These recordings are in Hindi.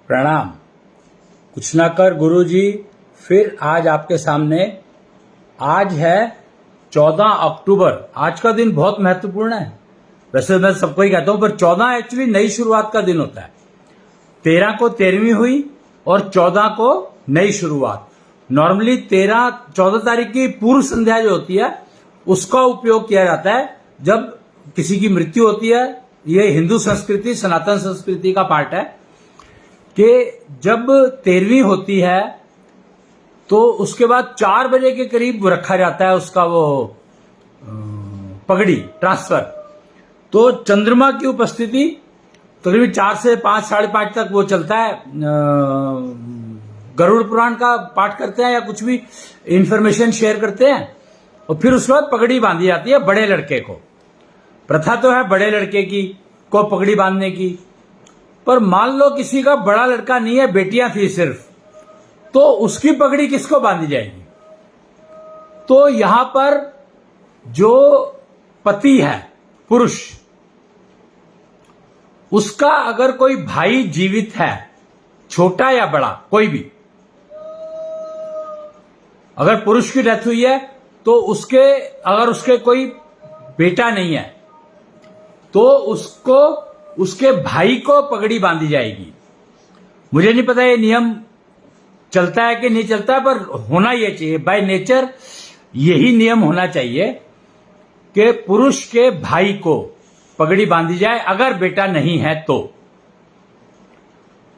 प्रणाम। कुछ ना कर गुरुजी, फिर आज आपके सामने। आज है 14 अक्टूबर। आज का दिन बहुत महत्वपूर्ण है। वैसे मैं सबको ही कहता हूं, पर 14 एक्चुअली नई शुरुआत का दिन होता है। 13 को 13वीं हुई और 14 को नई शुरुआत। नॉर्मली 14 तारीख की पूर्व संध्या जो होती है उसका उपयोग किया जाता है जब किसी की मृत्यु होती है। ये हिंदू संस्कृति, सनातन संस्कृति का पार्ट है कि जब 13वीं होती है तो उसके बाद 4 बजे के करीब रखा जाता है उसका वो पगड़ी ट्रांसफर। तो चंद्रमा की उपस्थिति तकरीबन 4 से 5, 5:30 तक वो चलता है। गरुड़ पुराण का पाठ करते हैं या कुछ भी इंफॉर्मेशन शेयर करते हैं और फिर उसके बाद पगड़ी बांधी जाती है बड़े लड़के को। प्रथा तो है बड़े लड़के की को पगड़ी बांधने की, पर मान लो किसी का बड़ा लड़का नहीं है, बेटियां थी सिर्फ, तो उसकी पगड़ी किसको बांधी जाएगी? तो यहां पर जो पति है, पुरुष, उसका अगर कोई भाई जीवित है, छोटा या बड़ा कोई भी, अगर पुरुष की डेथ हुई है तो अगर उसके कोई बेटा नहीं है तो उसके भाई को पगड़ी बांधी जाएगी। मुझे नहीं पता ये नियम चलता है कि नहीं चलता है, पर होना ये चाहिए। बाय नेचर यही नियम होना चाहिए कि पुरुष के भाई को पगड़ी बांधी जाए अगर बेटा नहीं है तो।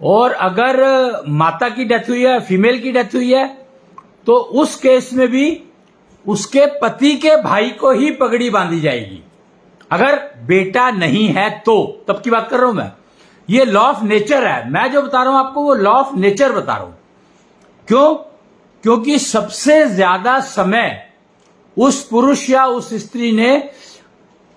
और अगर माता की डेथ हुई है, फीमेल की डेथ हुई है, तो उस केस में भी उसके पति के भाई को ही पगड़ी बांधी जाएगी अगर बेटा नहीं है तो। तब की बात कर रहा हूं मैं। ये लॉ ऑफ नेचर है। मैं जो बता रहा हूं आपको वो लॉ ऑफ नेचर बता रहा हूं। क्यों? क्योंकि सबसे ज्यादा समय उस पुरुष या उस स्त्री ने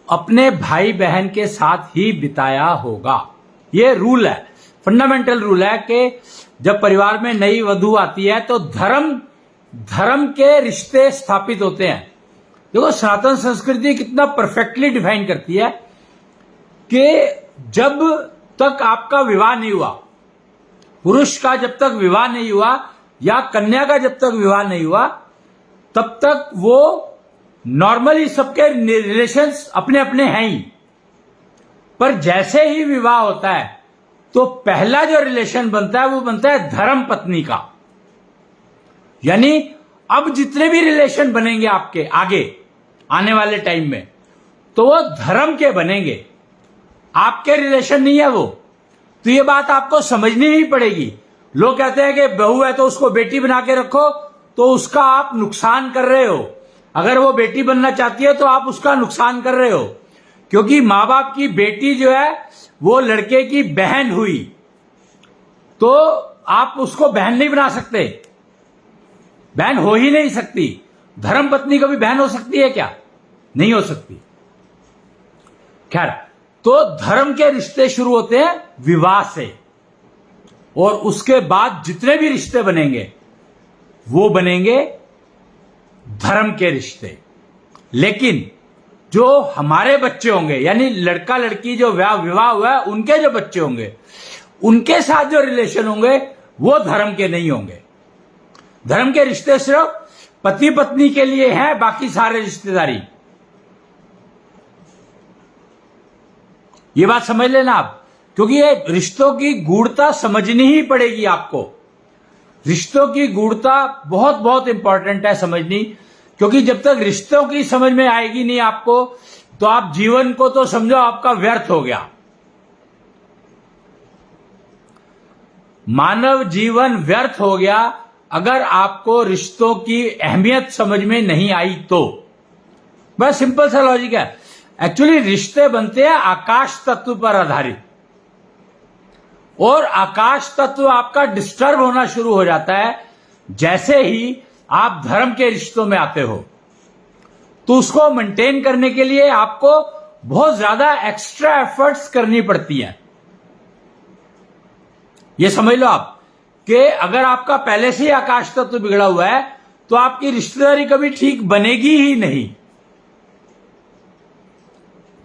अपने भाई बहन के साथ ही बिताया होगा। ये रूल है, फंडामेंटल रूल है कि जब परिवार में नई वधू आती है तो धर्म के रिश्ते स्थापित होते हैं। देखो सनातन संस्कृति कितना परफेक्टली डिफाइन करती है कि जब तक आपका विवाह नहीं हुआ, पुरुष का जब तक विवाह नहीं हुआ या कन्या का जब तक विवाह नहीं हुआ, तब तक वो नॉर्मली सबके रिलेशंस अपने अपने हैं ही। पर जैसे ही विवाह होता है तो पहला जो रिलेशन बनता है वो बनता है धर्म पत्नी का। यानी अब जितने भी रिलेशन बनेंगे आपके आगे आने वाले टाइम में, तो वो धर्म के बनेंगे, आपके रिलेशन नहीं है वो। तो ये बात आपको समझनी ही पड़ेगी। लोग कहते हैं कि बहू है तो उसको बेटी बना के रखो, तो उसका आप नुकसान कर रहे हो। अगर वो बेटी बनना चाहती है तो आप उसका नुकसान कर रहे हो, क्योंकि मां बाप की बेटी जो है वो लड़के की बहन हुई, तो आप उसको बहन नहीं बना सकते। बहन हो ही नहीं सकती। धर्म पत्नी कभी बहन हो सकती है क्या? नहीं हो सकती। खैर, तो धर्म के रिश्ते शुरू होते हैं विवाह से, और उसके बाद जितने भी रिश्ते बनेंगे वो बनेंगे धर्म के रिश्ते। लेकिन जो हमारे बच्चे होंगे, यानी लड़का लड़की जो विवाह हुआ है उनके जो बच्चे होंगे, उनके साथ जो रिलेशन होंगे वो धर्म के नहीं होंगे। धर्म के रिश्ते सिर्फ पति पत्नी के लिए हैं, बाकी सारे रिश्तेदारी। ये बात समझ लेना आप, क्योंकि ये रिश्तों की गूढ़ता समझनी ही पड़ेगी आपको। रिश्तों की गूढ़ता बहुत बहुत इंपॉर्टेंट है समझनी, क्योंकि जब तक रिश्तों की समझ में आएगी नहीं आपको, तो आप जीवन को तो समझो आपका व्यर्थ हो गया। मानव जीवन व्यर्थ हो गया अगर आपको रिश्तों की अहमियत समझ में नहीं आई तो। बस सिंपल सा लॉजिक है। एक्चुअली रिश्ते बनते हैं आकाश तत्व पर आधारित, और आकाश तत्व आपका डिस्टर्ब होना शुरू हो जाता है जैसे ही आप धर्म के रिश्तों में आते हो। तो उसको मेंटेन करने के लिए आपको बहुत ज्यादा एक्स्ट्रा एफर्ट्स करनी पड़ती हैं। ये समझ लो आप कि अगर आपका पहले से ही आकाश तत्व बिगड़ा हुआ है तो आपकी रिश्तेदारी कभी ठीक बनेगी ही नहीं।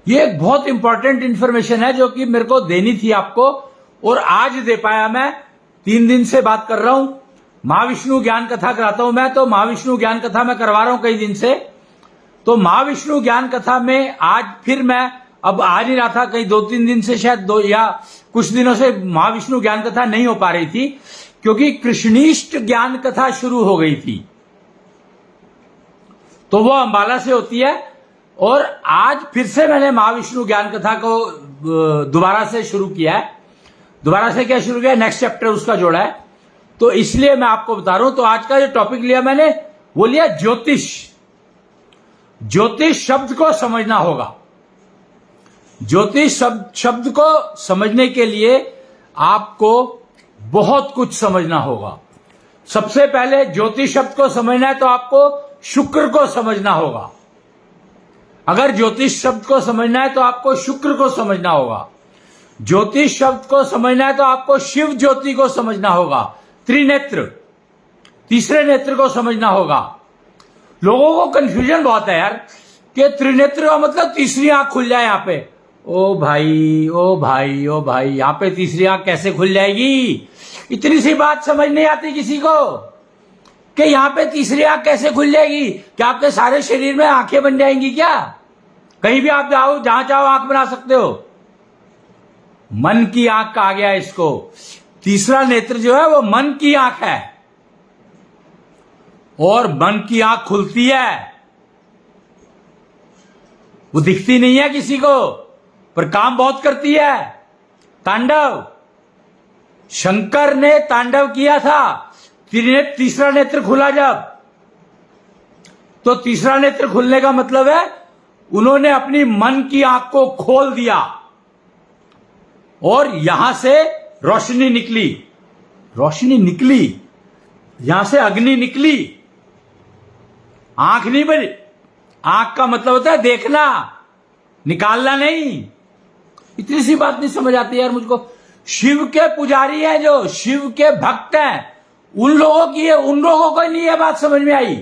ये एक बहुत इंपॉर्टेंट इंफॉर्मेशन है जो कि मेरे को देनी थी आपको, और आज दे पाया मैं, 3 दिन से बात कर रहा हूं, महाविष्णु ज्ञान कथा कराता हूं मैं, तो महाविष्णु ज्ञान कथा मैं करवा रहा हूं कई दिन से। तो महाविष्णु ज्ञान कथा में आज फिर मैं अब आ नहीं रहा था, कई 2-3 दिन से, शायद 2 या कुछ दिनों से महाविष्णु ज्ञान कथा नहीं हो पा रही थी, क्योंकि कृष्णिष्ट ज्ञान कथा शुरू हो गई थी। तो वो अंबाला से होती है, और आज फिर से मैंने महाविष्णु ज्ञान कथा को दोबारा से शुरू किया है। दोबारा से क्या शुरू किया? नेक्स्ट चैप्टर उसका जोड़ा है, तो इसलिए मैं आपको बता रहा हूं। तो आज का जो टॉपिक लिया मैंने, वो लिया ज्योतिष। ज्योतिष शब्द को समझना होगा। ज्योतिष शब्द को समझने के लिए आपको बहुत कुछ समझना होगा। सबसे पहले ज्योतिष शब्द को समझना है तो आपको शुक्र को समझना होगा। अगर ज्योतिष शब्द को समझना है तो आपको शुक्र को समझना होगा। ज्योतिष शब्द को समझना है तो आपको शिव ज्योति को समझना होगा, त्रिनेत्र, तीसरे नेत्र को समझना होगा। लोगों को कंफ्यूजन बहुत है यार, कि त्रिनेत्र का मतलब तीसरी आंख खुल जाए यहां पे। ओ भाई ओ भाई ओ भाई, यहां पे तीसरी आंख कैसे खुल जाएगी? इतनी सी बात समझ नहीं आती किसी को कि यहां पे तीसरी आंख कैसे खुल जाएगी? क्या आपके सारे शरीर में आंखें बन जाएंगी क्या? कहीं भी आप जाओ, जहां चाहो आंख बना सकते हो। मन की आंख कहा गया इसको। तीसरा नेत्र जो है वो मन की आंख है, और मन की आंख खुलती है, वो दिखती नहीं है किसी को, पर काम बहुत करती है। तांडव, शंकर ने तांडव किया था। तीसरा नेत्र खुला जब, तो तीसरा नेत्र खुलने का मतलब है उन्होंने अपनी मन की आंख को खोल दिया, और यहां से रोशनी निकली। रोशनी निकली, यहां से अग्नि निकली। आंख नहीं बनी। आंख का मतलब होता है देखना, निकालना नहीं। इतनी सी बात नहीं समझ आती यार मुझको। शिव के पुजारी हैं, जो शिव के भक्त हैं, उन लोगों की है, उन लोगों को नहीं यह बात समझ में आई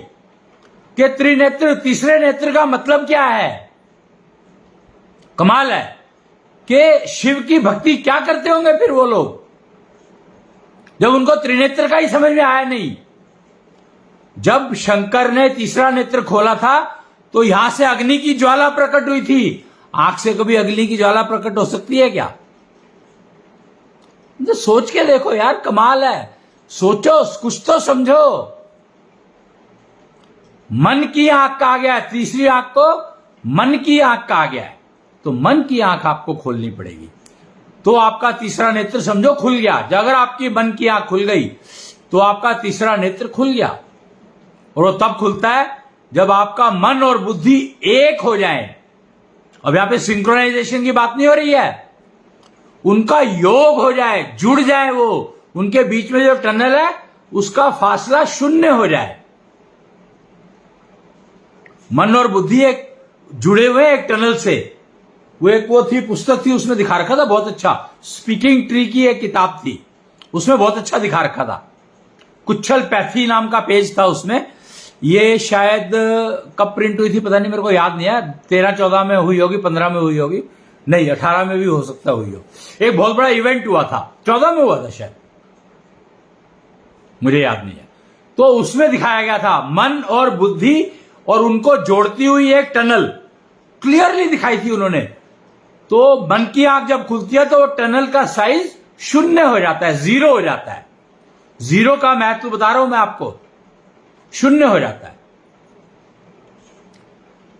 कि त्रिनेत्र, तीसरे नेत्र का मतलब क्या है। कमाल है कि शिव की भक्ति क्या करते होंगे फिर वो लोग, जब उनको त्रिनेत्र का ही समझ में आया नहीं। जब शंकर ने तीसरा नेत्र खोला था तो यहां से अग्नि की ज्वाला प्रकट हुई थी। आंख से कभी अग्नि की ज्वाला प्रकट हो सकती है क्या? तो सोच के देखो यार, कमाल है। सोचो, कुछ तो समझो। मन की आंख कहा गया है, तीसरी आंख को मन की आंख कहा गया है, तो मन की आंख आपको खोलनी पड़ेगी। तो आपका तीसरा नेत्र समझो खुल गया। अगर आपकी मन की आंख खुल गई तो आपका तीसरा नेत्र खुल गया, और वो तब खुलता है जब आपका मन और बुद्धि एक हो जाए। अब यहां पे सिंक्रोनाइजेशन की बात नहीं हो रही है, उनका योग हो जाए, जुड़ जाए, वो उनके बीच में जो टनल है उसका फासला शून्य हो जाए। मन और बुद्धि एक जुड़े हुए एक टनल से। वो थी पुस्तक थी, उसमें दिखा रखा था बहुत अच्छा। स्पीकिंग ट्री की एक किताब थी, उसमें बहुत अच्छा दिखा रखा था। कुच्छल पैथी नाम का पेज था उसमें। ये शायद कब प्रिंट हुई थी पता नहीं, मेरे को याद नहीं है। 13-14 में हुई होगी, 15 में हुई होगी, नहीं 18 में भी हो सकता हुई हो। एक बहुत बड़ा इवेंट हुआ था, 14 में हुआ था शायद, मुझे याद नहीं है। तो उसमें दिखाया गया था मन और बुद्धि और उनको जोड़ती हुई एक टनल क्लियरली दिखाई थी उन्होंने। तो मन की आंख जब खुलती है तो वो टनल का साइज शून्य हो जाता है, 0 हो जाता है। 0 का महत्व बता रहा हूं मैं आपको, शून्य हो जाता है।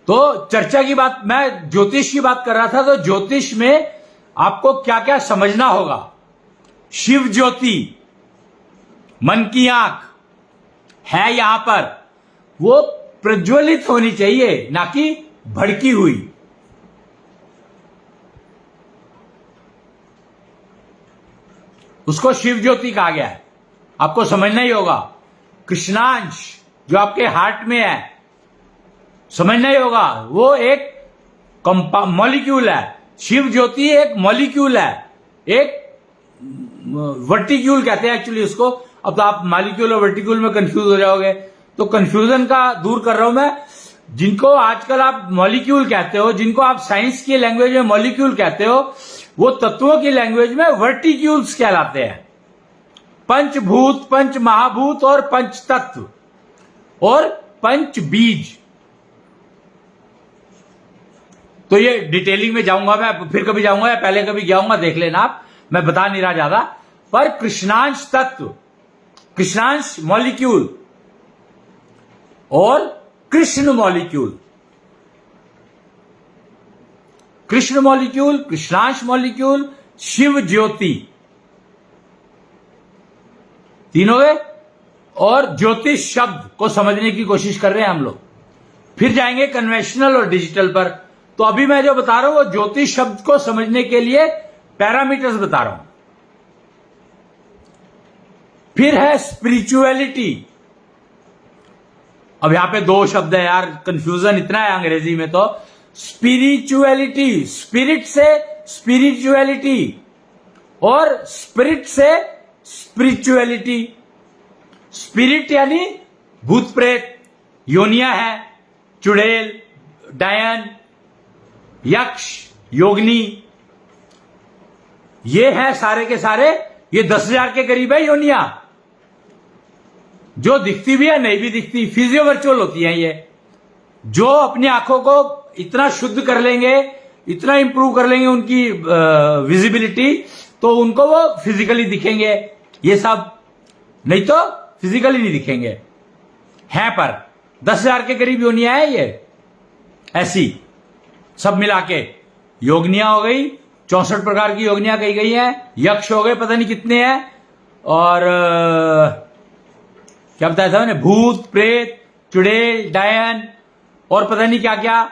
तो चर्चा की बात, मैं ज्योतिष की बात कर रहा था। तो ज्योतिष में आपको क्या क्या समझना होगा। शिव ज्योति, मन की आंख है यहां पर, वो प्रज्वलित होनी चाहिए, ना कि भड़की हुई। उसको शिव ज्योति कहा गया है, आपको समझना ही होगा। कृष्णांश जो आपके हार्ट में है, समझना ही होगा, वो एक मॉलिक्यूल है। शिव ज्योति एक मॉलिक्यूल है, एक वर्टिक्यूल कहते हैं एक्चुअली उसको। अब तो आप मॉलिक्यूल और वर्टिक्यूल में कंफ्यूज हो जाओगे, तो कंफ्यूजन का दूर कर रहा हूं मैं। जिनको आजकल आप मॉलिक्यूल कहते हो, जिनको आप साइंस की लैंग्वेज में मॉलिक्यूल कहते हो, वो तत्वों की लैंग्वेज में वर्टिक्यूल्स कहलाते हैं। पंचभूत, पंच महाभूत और पंच तत्व और पंच बीज। तो ये डिटेलिंग में जाऊंगा मैं, फिर कभी जाऊंगा या पहले कभी जाऊंगा, देख लेना आप, मैं बता नहीं रहा ज्यादा। पर कृष्णांश तत्व, कृष्णांश मॉलिक्यूल और Krishna molecule, Krishna molecule, Krishnansh molecule, Shiv Jyoti, तीन हो गए। और ज्योतिष शब्द को समझने की कोशिश कर रहे हैं हम लोग। फिर जाएंगे कन्वेंशनल और डिजिटल पर। तो अभी मैं जो बता रहा हूं वो ज्योतिष शब्द को समझने के लिए पैरामीटर्स बता रहा हूं। फिर है स्पिरिचुअलिटी। अब यहां पे दो शब्द है यार, कंफ्यूजन इतना है अंग्रेजी में। तो स्पिरिचुअलिटी, स्पिरिट से स्पिरिचुअलिटी और स्पिरिट से स्पिरिचुअलिटी। स्पिरिट यानी भूत प्रेत, योनिया है, चुड़ैल, डायन, यक्ष, योगिनी, ये है सारे के सारे। ये 10,000 के करीब है योनिया, जो दिखती भी है नहीं भी दिखती, फिजियो वर्चुअल होती है ये। जो अपनी आंखों को इतना शुद्ध कर लेंगे, इतना इंप्रूव कर लेंगे उनकी विजिबिलिटी, तो उनको वो फिजिकली दिखेंगे। ये सब नहीं तो फिजिकली नहीं दिखेंगे हैं, पर 10,000 के करीब योनिया है ये ऐसी, सब मिला के। योगनिया हो गई, 64 प्रकार की योगनिया कही गई है। यक्ष हो गए पता नहीं कितने हैं, और क्या बताया था मैंने, भूत प्रेत, चुड़ैल, डायन और पता नहीं क्या क्या।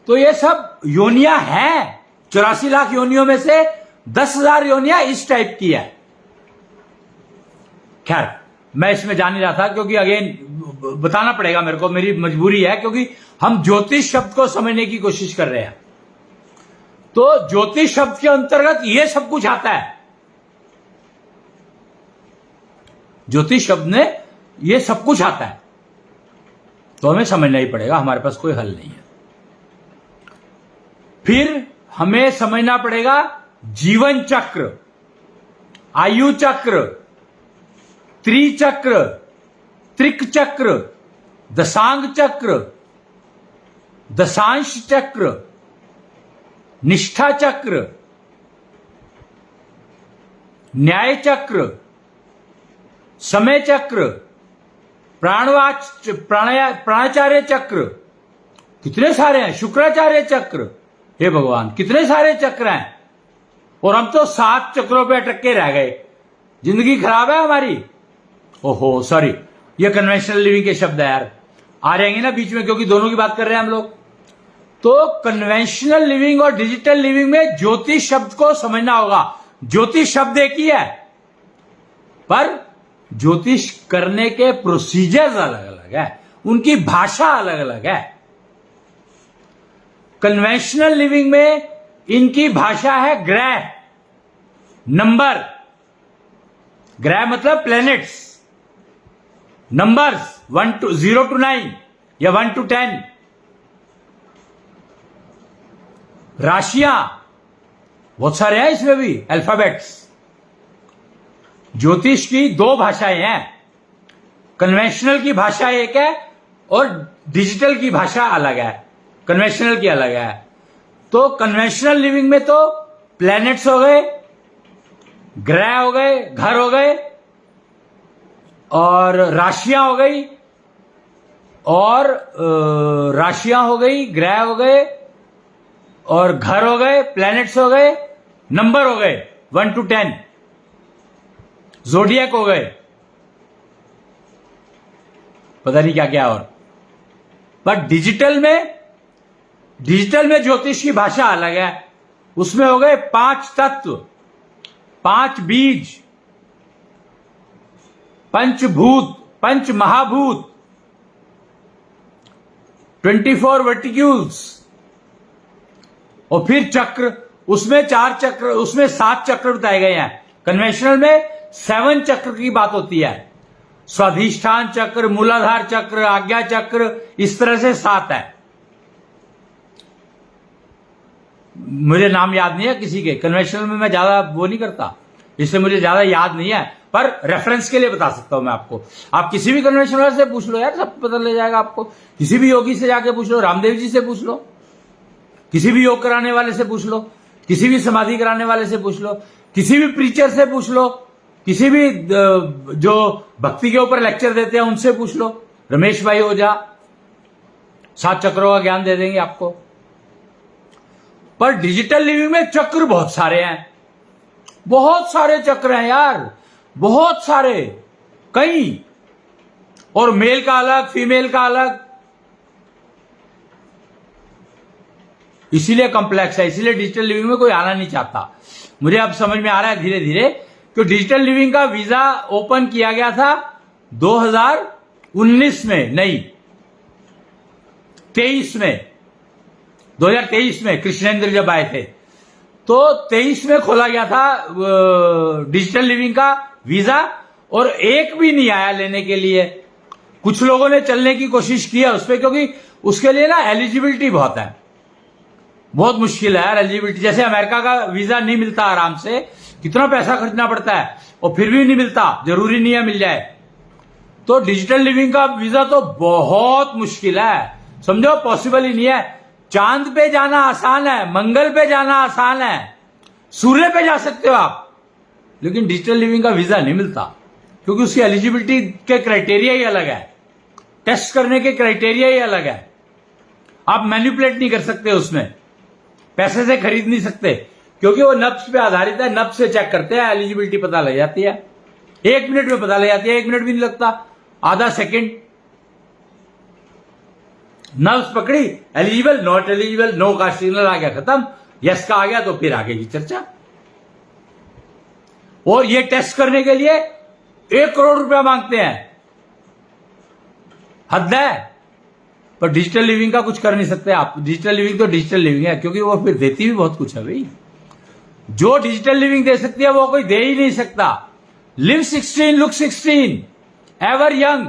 तो ये सब योनिया है। 84 लाख योनियों में से 10,000 योनिया इस टाइप की है। खैर मैं इसमें जा नहीं रहा था, क्योंकि अगेन बताना पड़ेगा मेरे को, मेरी मजबूरी है, क्योंकि हम ज्योतिष शब्द को समझने की कोशिश कर रहे हैं। तो ज्योतिष शब्द के अंतर्गत ये सब कुछ आता है। ज्योतिष शब्द में ये सब कुछ आता है, तो हमें समझना ही पड़ेगा, हमारे पास कोई हल नहीं है। फिर हमें समझना पड़ेगा जीवन चक्र, आयु चक्र, त्रिचक्र, त्रिक चक्र, दशांग चक्र, दशांश चक्र, निष्ठा चक्र, न्याय चक्र, समय चक्र, प्राणाचार्य चक्र, कितने सारे हैं, शुक्राचार्य चक्र, हे भगवान कितने सारे चक्र हैं। और हम तो 7 चक्रों पे अटक के रह गए, जिंदगी खराब है हमारी। ओहो सॉरी, ये कन्वेंशनल लिविंग के शब्द है यार, आ रहेंगे ना बीच में, क्योंकि दोनों की बात कर रहे हैं हम लोग। तो कन्वेंशनल लिविंग और डिजिटल लिविंग में ज्योतिष शब्द को समझना होगा। ज्योतिष शब्द एक ही है, पर ज्योतिष करने के प्रोसीजर्स अलग अलग है, उनकी भाषा अलग अलग है। कन्वेंशनल लिविंग में इनकी भाषा है ग्रह, नंबर, ग्रह मतलब प्लैनेट्स, नंबर्स 0 to 9 या 1 to 10, राशियां बहुत सारे हैं इसमें भी, अल्फाबेट्स। ज्योतिष की 2 भाषाएं हैं, कन्वेंशनल की भाषा एक है और डिजिटल की भाषा अलग है, कन्वेंशनल की अलग है। तो कन्वेंशनल लिविंग में तो प्लैनेट्स हो गए, ग्रह हो गए, घर हो गए, और राशियां हो गई, और राशियां हो गई, ग्रह हो गए, और घर हो गए, प्लैनेट्स हो गए, नंबर हो गए 1 to 10, ज़ोडिएक हो गए, पता नहीं क्या क्या और। बट डिजिटल में ज्योतिष की भाषा अलग है। उसमें हो गए 5 तत्व, 5 बीज, पंचभूत, पंच महाभूत, 24 वर्टिक्यूल्स, और फिर चक्र, उसमें 4 चक्र, उसमें 7 चक्र बताए गए हैं। कन्वेंशनल में 7 चक्र की बात होती है, स्वाधिष्ठान चक्र, मूलाधार चक्र, आज्ञा चक्र, इस तरह से 7 है। मुझे नाम याद नहीं है किसी के, कन्वेंशनल में मैं ज्यादा वो नहीं करता, इससे मुझे ज्यादा याद नहीं है, पर रेफरेंस के लिए बता सकता हूं मैं आपको। आप किसी भी कन्वेंशन वाले से पूछ लो यार, सब पता लग जाएगा आपको। किसी भी योगी से जाके पूछ लो, रामदेव जी से पूछ लो, किसी भी योग कराने वाले से पूछ लो, किसी भी समाधि कराने वाले से पूछ लो, किसी भी प्रीचर से पूछ लो, किसी भी जो भक्ति के ऊपर लेक्चर देते हैं उनसे पूछ लो, रमेश भाई ओझा 7 चक्रों का ज्ञान दे देंगे आपको। पर डिजिटल लिविंग में चक्र बहुत सारे हैं, बहुत सारे चक्र हैं यार, बहुत सारे, कई, और मेल का अलग, फीमेल का अलग, इसीलिए कॉम्प्लेक्स है, इसीलिए डिजिटल लिविंग में कोई आना नहीं चाहता। मुझे अब समझ में आ रहा है धीरे धीरे कि डिजिटल लिविंग का वीजा ओपन किया गया था 2019 में, नहीं 23 में, 2023 में कृष्णेंद्र जब आए थे तो 23 में खोला गया था डिजिटल लिविंग का वीजा, और एक भी नहीं आया लेने के लिए। कुछ लोगों ने चलने की कोशिश की है उस पर, क्योंकि उसके लिए ना एलिजिबिलिटी बहुत है, बहुत मुश्किल है यार एलिजिबिलिटी। जैसे अमेरिका का वीजा नहीं मिलता आराम से, कितना पैसा खर्चना पड़ता है, और फिर भी नहीं मिलता, जरूरी नहीं है मिल जाए। तो डिजिटल लिविंग का वीजा तो बहुत मुश्किल है, समझो पॉसिबल ही नहीं है। चांद पे जाना आसान है, मंगल पे जाना आसान है, सूर्य पे जा सकते हो आप, लेकिन डिजिटल लिविंग का वीजा नहीं मिलता, क्योंकि उसकी एलिजिबिलिटी के क्राइटेरिया ही अलग है, टेस्ट करने के क्राइटेरिया ही अलग है। आप मैनिपुलेट नहीं कर सकते उसमें, पैसे से खरीद नहीं सकते, क्योंकि वो नब्स पे आधारित है, नब्स से चेक करते हैं, एलिजिबिलिटी पता लग जाती है, 1 मिनट में पता लग जाती है, 1 मिनट भी नहीं लगता, आधा सेकंड, नब्स पकड़ी, एलिजिबल, नॉट एलिजिबल, नो का सिग्नल आ गया, खत्म, यस का आ गया तो फिर आगे की चर्चा। और ये टेस्ट करने के लिए 1 करोड़ रुपया मांगते हैं, हद है। पर डिजिटल लिविंग का कुछ कर नहीं सकते आप, डिजिटल लिविंग तो डिजिटल लिविंग है, क्योंकि वो फिर देती भी बहुत कुछ है भाई। जो डिजिटल लिविंग दे सकती है वो कोई दे ही नहीं सकता। Live 16, look 16, ever young,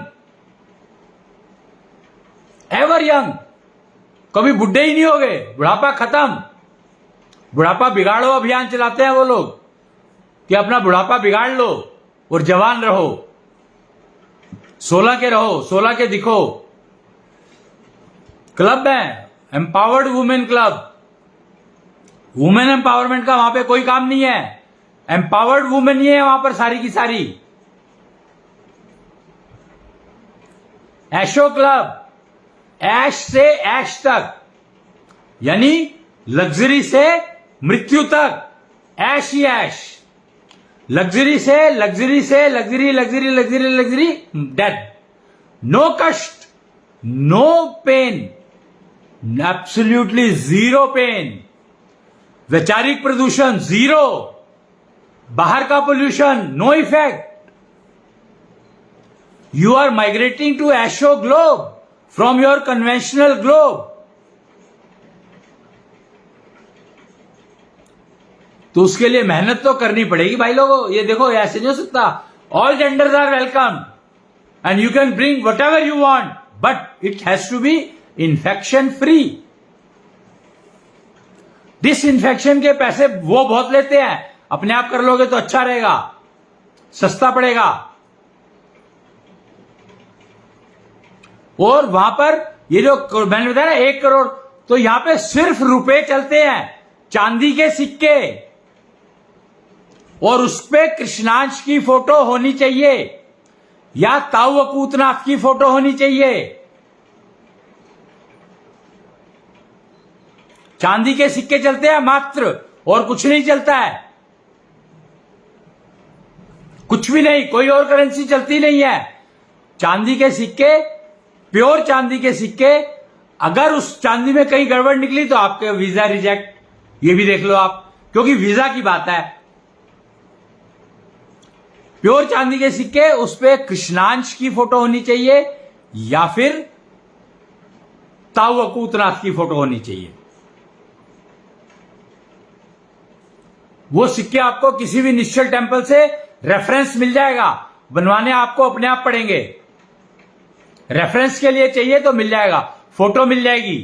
ever young, कभी बुढ़े ही नहीं हो गए, बुढ़ापा खत्म। बुढ़ापा बिगाड़ो अभियान चलाते हैं वो लोग कि अपना बुढ़ापा बिगाड़ लो और जवान रहो, 16 के रहो, 16 के दिखो। क्लब है empowered women club, women empowerment का वहां पे कोई काम नहीं है, एम्पावर्ड वुमेन ही है वहां पर सारी की सारी। ऐशो क्लब, ऐश से ऐश तक, यानी लग्जरी से मृत्यु तक, ऐश ही ऐश, लग्जरी से लग्जरी से luxury luxury luxury luxury death, no कष्ट, no pain, absolutely zero pain, वैचारिक प्रदूषण जीरो, बाहर का pollution no effect. You are migrating to ऐशो globe from your conventional globe. तो उसके लिए मेहनत तो करनी पड़ेगी भाई लोगों। ये देखो ऐसे नहीं हो सकता, all genders are welcome and you can bring whatever you want, but it has to be infection free. Disinfection के पैसे वो बहुत लेते हैं, अपने आप कर लोगे तो अच्छा रहेगा, सस्ता पड़ेगा। और वहां पर ये जो मैंने बताया ना 1 करोड़, तो यहां पे सिर्फ रुपए चलते हैं, चांदी के सिक्के, और उस पे कृष्णांश की फोटो होनी चाहिए या ताऊ अकूतनाथ की फोटो होनी चाहिए। चांदी के सिक्के चलते हैं मात्र, और कुछ नहीं चलता है, कुछ भी नहीं, कोई और करेंसी चलती नहीं है। चांदी के सिक्के, प्योर चांदी के सिक्के। अगर उस चांदी में कहीं गड़बड़ निकली तो आपके वीजा रिजेक्ट, ये भी देख लो आप, क्योंकि वीजा की बात है। प्योर चांदी के सिक्के, उस पे कृष्णांश की फोटो होनी चाहिए या फिर ताऊ अकूतनाथ की फोटो होनी चाहिए। वो सिक्के आपको किसी भी निश्चल टेम्पल से रेफरेंस मिल जाएगा, बनवाने आपको अपने आप पड़ेंगे। रेफरेंस के लिए चाहिए तो मिल जाएगा, फोटो मिल जाएगी।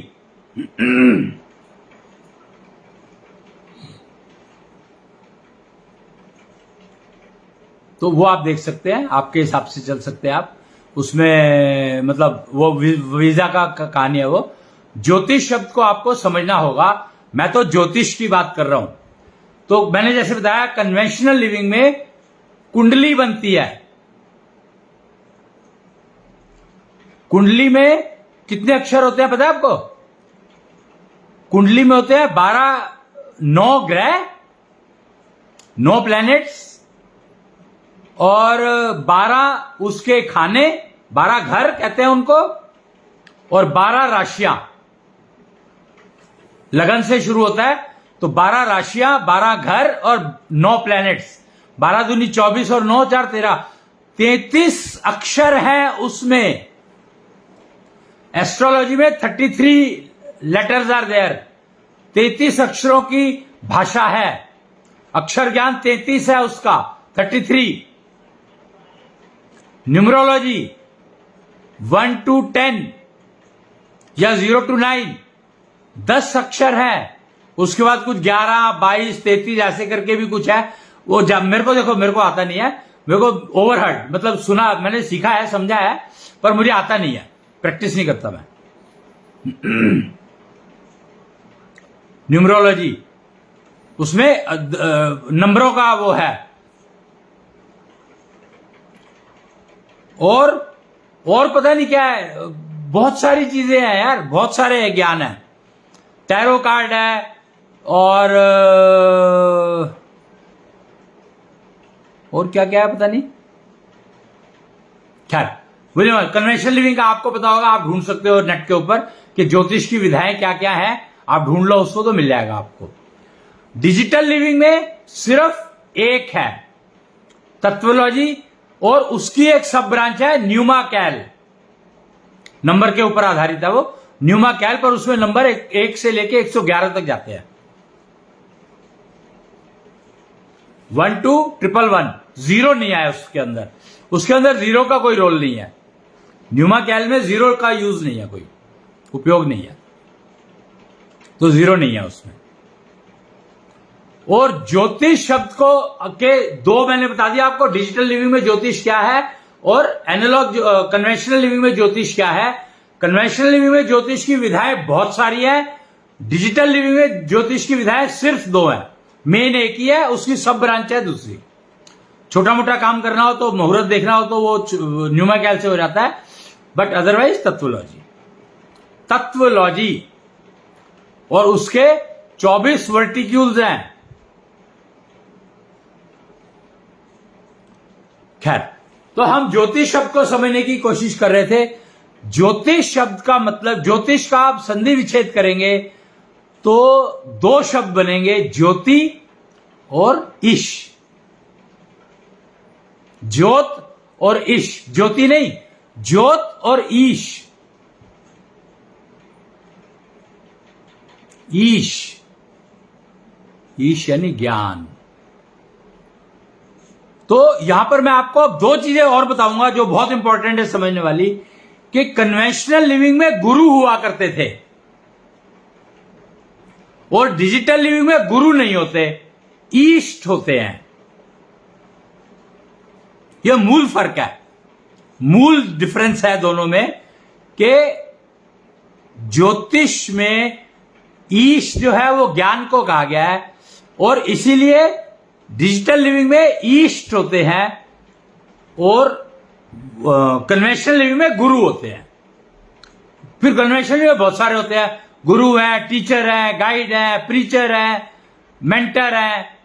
तो वो आप देख सकते हैं, आपके हिसाब से चल सकते हैं आप उसमें, मतलब वो वीजा का कहानी है वो। ज्योतिष शब्द को आपको समझना होगा, मैं तो ज्योतिष की बात कर रहा हूं। तो मैंने जैसे बताया कन्वेंशनल लिविंग में कुंडली बनती है। कुंडली में कितने अक्षर होते हैं पता है आपको? कुंडली में होते हैं 9 ग्रह, 9 प्लैनेट्स और 12 उसके खाने, 12 घर कहते हैं उनको, और 12 राशियां। लगन से शुरू होता है तो 12 राशियां, 12 घर और 9 प्लैनेट्स। 12 दूनी 24 और 9 4 13, 33 अक्षर हैं उसमें। एस्ट्रोलॉजी में 33 लेटर्स आर देयर। 33 अक्षरों की भाषा है, अक्षर ज्ञान 33 है उसका, 33। न्यूमरोलॉजी 1 to 10 या 0 to 9, 10 अक्षर है। उसके बाद कुछ 11, 22, 33 ऐसे करके भी कुछ है। वो जब मेरे को देखो, मेरे को आता नहीं है, मेरे को ओवरहर्ड मतलब सुना, मैंने सीखा है, समझा है, पर मुझे आता नहीं है, प्रैक्टिस नहीं करता मैं। न्यूमरोलॉजी उसमें नंबरों का वो है। और पता नहीं क्या है, बहुत सारी चीजें हैं यार, बहुत सारे ज्ञान है। टैरो कार्ड है और क्या क्या है पता नहीं। खैर बोलिए, कन्वेंशनल लिविंग का आपको पता होगा, आप ढूंढ सकते हो नेट के ऊपर कि ज्योतिष की विधाएं क्या क्या है, आप ढूंढ लो उसको तो मिल जाएगा आपको। डिजिटल लिविंग में सिर्फ एक है तत्वोलॉजी, और उसकी एक सब ब्रांच है न्यूमाकैल। नंबर के ऊपर आधारित है वो न्यूमाकैल, पर उसमें नंबर 1 से लेके 111 तक जाते हैं। 1 to 111, 0 नहीं आया उसके अंदर। उसके अंदर 0 का कोई रोल नहीं है। न्यूमाकैल में 0 का यूज नहीं है, कोई उपयोग नहीं है, तो 0 नहीं है उसमें। और ज्योतिष शब्द को के 2 मैंने बता दिया आपको, डिजिटल लिविंग में ज्योतिष क्या है और एनालॉग कन्वेंशनल लिविंग में ज्योतिष क्या है। कन्वेंशनल लिविंग में ज्योतिष की विधाएं बहुत सारी है, डिजिटल लिविंग में ज्योतिष की विधाएं सिर्फ 2 है। मेन एक ही है, उसकी सब ब्रांच है दूसरी। छोटा मोटा काम करना हो तो, मुहूर्त देखना हो तो वो न्यूमाकैल से हो जाता है, बट अदरवाइज तत्वोलॉजी और उसके 24 वर्टिक्यूल्स हैं। खैर, तो हम ज्योतिष शब्द को समझने की कोशिश कर रहे थे। ज्योतिष शब्द का मतलब, ज्योतिष का आप संधि विच्छेद करेंगे तो 2 शब्द बनेंगे, ज्योति और ईश। ज्योत और ईश, ज्योति नहीं, ज्योत और ईश। ईश यानी ज्ञान। तो यहां पर मैं आपको अब 2 चीजें और बताऊंगा जो बहुत इंपॉर्टेंट है समझने वाली, कि कन्वेंशनल लिविंग में गुरु हुआ करते थे और डिजिटल लिविंग में गुरु नहीं होते, ईस्ट होते हैं। यह मूल फर्क है, मूल डिफरेंस है दोनों में, कि ज्योतिष में ईश जो है वो ज्ञान को कहा गया है, और इसीलिए डिजिटल लिविंग में ईस्ट होते हैं और कन्वेंशनल लिविंग में गुरु होते हैं। फिर कन्वेंशनल लिविंग में बहुत सारे होते हैं, गुरु हैं, टीचर हैं, गाइड हैं, प्रीचर हैं, मेंटर हैं,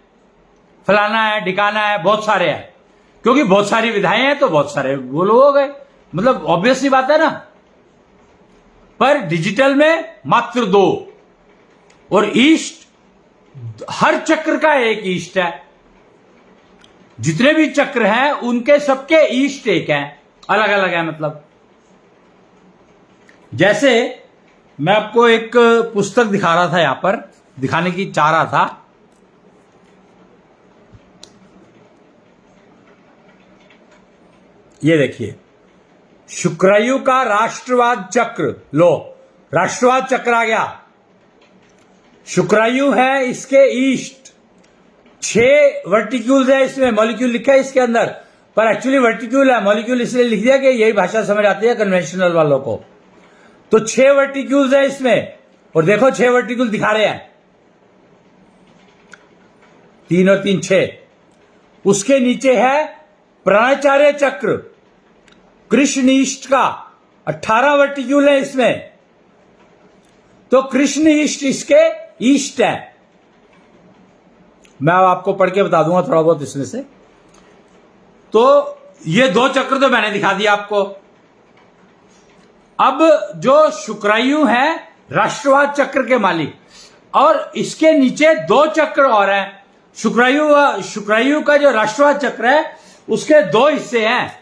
फलाना है, ठिकाना है, बहुत सारे हैं। क्योंकि बहुत सारी विधाएं हैं तो बहुत सारे वो लोग हो गए, मतलब ऑब्वियसली बात है ना। पर डिजिटल में मात्र 2, और ईस्ट, हर चक्र का एक ईस्ट है। जितने भी चक्र हैं उनके सबके ईस्ट एक हैं, अलग अलग है। मतलब जैसे मैं आपको एक पुस्तक दिखा रहा था, यहां पर दिखाने की चाह रहा था। ये देखिए, शुक्रायु का राष्ट्रवाद चक्र, लो राष्ट्रवाद चक्र आ गया। शुक्रायु है इसके ईस्ट 6 वर्टिक्यूल्स है इसमें, मॉलिक्यूल लिखा है इसके अंदर, पर एक्चुअली वर्टिक्यूल है, मॉलिक्यूल इसलिए लिख दिया कि यही भाषा समझ आती है कन्वेंशनल वालों को। तो 6 वर्टिक्यूल्स है इसमें, और देखो 6 वर्टिक्यूल दिखा रहे हैं, 3 और 3 6। उसके नीचे है प्राणाचार्य चक्र, कृष्ण ईस्ट का 18 वर्टिक्यूल है इसमें। तो कृष्ण ईस्ट इसके ईस्ट है। मैं आपको पढ़ के बता दूंगा थोड़ा बहुत इसमें से। तो ये 2 चक्र तो मैंने दिखा दिया आपको। अब जो शुक्रायु है राष्ट्रवाद चक्र के मालिक, और इसके नीचे 2 चक्र और हैं। शुक्रायु का जो राष्ट्रवाद चक्र है उसके 2 हिस्से हैं,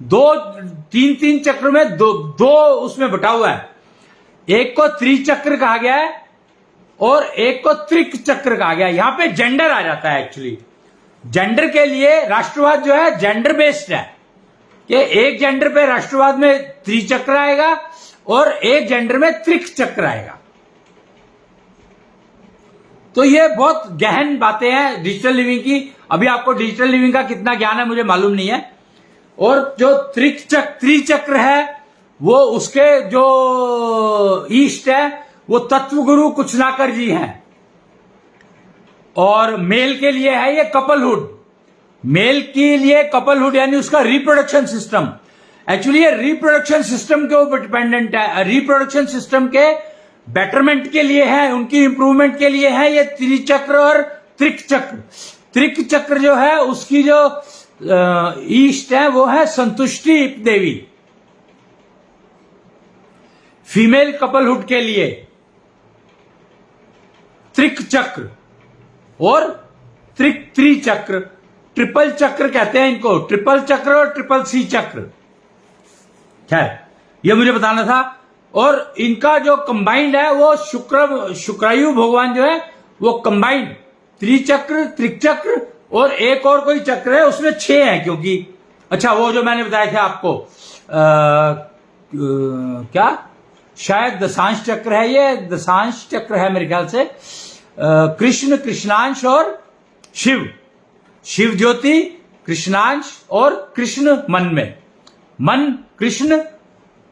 3 चक्र में दो उसमें बटा हुआ है। एक को त्रिचक्र कहा गया है और एक को त्रिक चक्र कहा गया है। यहां पे जेंडर आ जाता है। एक्चुअली जेंडर के लिए राष्ट्रवाद जो है जेंडर बेस्ड है, कि एक जेंडर पे राष्ट्रवाद में त्रिचक्र आएगा और एक जेंडर में त्रिक चक्र आएगा। तो ये बहुत गहन बातें हैं डिजिटल लिविंग की। अभी आपको डिजिटल लिविंग का कितना ज्ञान है मुझे मालूम नहीं है। और जो त्रिचक्र है वो उसके जो ईस्ट है वो तत्वगुरु कुचनाकर जी हैं। और मेल के लिए है ये कपलहुड, मेल के लिए कपलहुड यानी उसका रिप्रोडक्शन सिस्टम। एक्चुअली ये रिप्रोडक्शन सिस्टम के ऊपर डिपेंडेंट है, रिप्रोडक्शन सिस्टम के बेटरमेंट के लिए है, उनकी इंप्रूवमेंट के लिए है ये त्रिचक्र और त्रिक चक्र। त्रिक चक्र जो है उसकी जो ईस्ट है वो है संतुष्टि देवी, फीमेल कपलहुड के लिए त्रिक चक्र और त्रिचक्र, ट्रिपल चक्र कहते हैं इनको, ट्रिपल चक्र और ट्रिपल सी चक्र। खैर ये मुझे बताना था। और इनका जो कंबाइंड है वो शुक्रायु भगवान जो है वो कंबाइंड त्रिचक्र, त्रिचक्र और एक और कोई चक्र है उसमें 6 है। क्योंकि अच्छा वो जो मैंने बताया था आपको क्या शायद दशांश चक्र है, ये दशांश चक्र है मेरे ख्याल से। कृष्ण, कृष्णांश और शिव, शिव ज्योति, कृष्णांश और कृष्ण मन में। मन कृष्ण,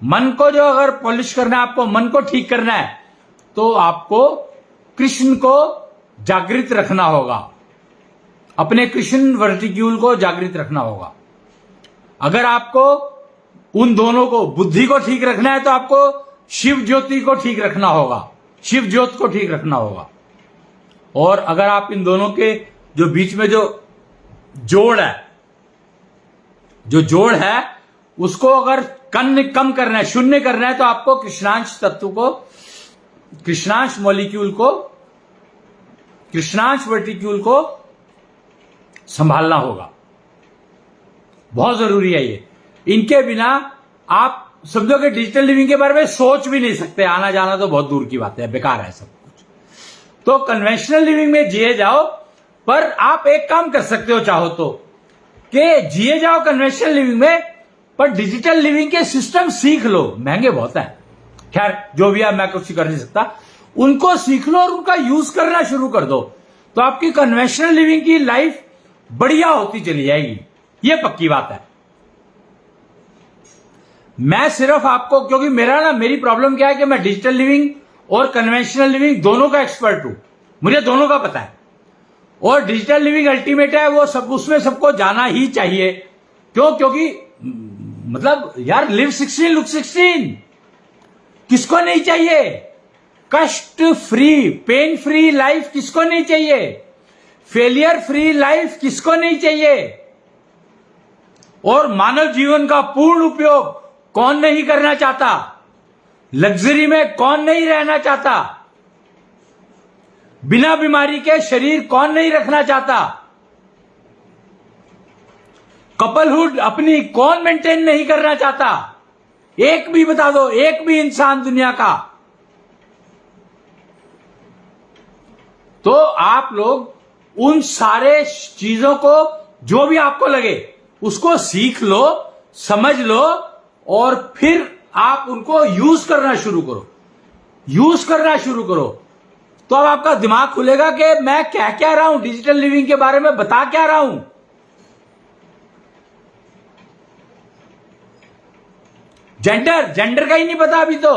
मन को जो अगर पॉलिश करना है, आपको मन को ठीक करना है तो आपको कृष्ण को जागृत रखना होगा, अपने कृष्ण वर्टिक्यूल को जागृत रखना होगा। अगर आपको उन दोनों को, बुद्धि को ठीक रखना है तो आपको शिव ज्योति को ठीक रखना होगा, शिव ज्योत को ठीक रखना होगा। और अगर आप इन दोनों के जो बीच में जो जोड़ है, जो जोड़ है उसको अगर कम करना है, शून्य करना है, तो आपको कृष्णांश तत्व को, कृष्णांश मॉलिक्यूल को, कृष्णांश वर्टिक्यूल को संभालना होगा। बहुत जरूरी है ये। इनके बिना आप समझो कि डिजिटल लिविंग के बारे में सोच भी नहीं सकते। आना जाना तो बहुत दूर की बात है, बेकार है सब कुछ। तो कन्वेंशनल लिविंग में जिए जाओ, पर आप एक काम कर सकते हो चाहो तो, कि जिए जाओ कन्वेंशनल लिविंग में, पर डिजिटल लिविंग के सिस्टम सीख लो। महंगे बहुत है, खैर जो भी है, मैं कुछ कर नहीं सकता। उनको सीख लो और उनका यूज करना शुरू कर दो, तो आपकी कन्वेंशनल लिविंग की लाइफ बढ़िया होती चली जाएगी। ये पक्की बात है। मैं सिर्फ आपको, क्योंकि मेरी प्रॉब्लम क्या है कि मैं डिजिटल लिविंग और कन्वेंशनल लिविंग दोनों का एक्सपर्ट हूं, मुझे दोनों का पता है। और डिजिटल लिविंग अल्टीमेट है, वो सब, उसमें सबको जाना ही चाहिए। क्यों? क्योंकि मतलब यार, लिव 16 लुक 16 किसको नहीं चाहिए? कष्ट फ्री, पेन फ्री लाइफ किसको नहीं चाहिए? फेलियर फ्री लाइफ किसको नहीं चाहिए? और मानव जीवन का पूर्ण उपयोग कौन नहीं करना चाहता? लग्जरी में कौन नहीं रहना चाहता? बिना बीमारी के शरीर कौन नहीं रखना चाहता? कपलहुड अपनी कौन मेंटेन नहीं करना चाहता? एक भी बता दो, एक भी इंसान दुनिया का। तो आप लोग उन सारे चीजों को, जो भी आपको लगे, उसको सीख लो, समझ लो, और फिर आप उनको यूज करना शुरू करो, यूज करना शुरू करो। तो अब आपका दिमाग खुलेगा कि मैं कह क्या रहा हूं, डिजिटल लिविंग के बारे में बता क्या रहा हूं। जेंडर का ही नहीं पता अभी तो,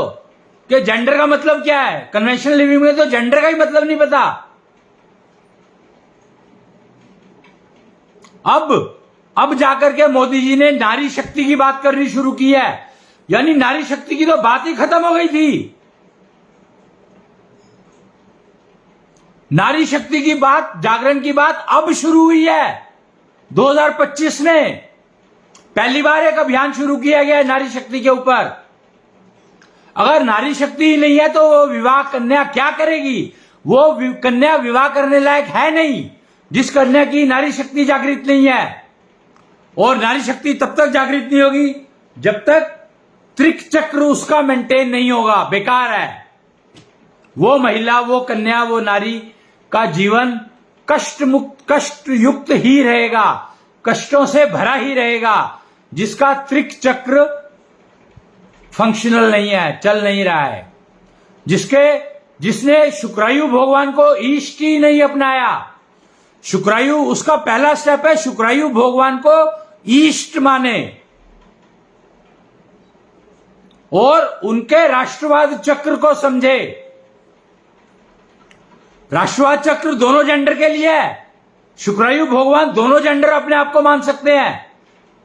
कि जेंडर का मतलब क्या है। कन्वेंशनल लिविंग में तो जेंडर का ही मतलब नहीं पता। अब जाकर के मोदी जी ने नारी शक्ति की बात करनी शुरू की है, यानी नारी शक्ति की तो बात ही खत्म हो गई थी। नारी शक्ति की बात, जागरण की बात अब शुरू हुई है। 2025 में पहली बार एक अभियान शुरू किया गया है नारी शक्ति के ऊपर। अगर नारी शक्ति ही नहीं है तो वो विवाह कन्या क्या करेगी। वो कन्या विवाह करने लायक है नहीं जिस कन्या की नारी शक्ति जागृत नहीं है। और नारी शक्ति तब तक जागृत नहीं होगी जब तक त्रिक चक्र उसका मेंटेन नहीं होगा। बेकार है। वो महिला, वो कन्या, वो नारी का जीवन कष्ट युक्त ही रहेगा, कष्टों से भरा ही रहेगा, जिसका त्रिक चक्र फंक्शनल नहीं है, चल नहीं रहा है, जिसने शुक्रायु भगवान को ईष्ट ही नहीं अपनाया। शुक्रायु, उसका पहला स्टेप है शुक्रायु भगवान को ईष्ट माने और उनके राष्ट्रवाद चक्र को समझे। राष्ट्रवाद चक्र दोनों जेंडर के लिए है। शुक्रायु भगवान दोनों जेंडर अपने आप को मान सकते हैं,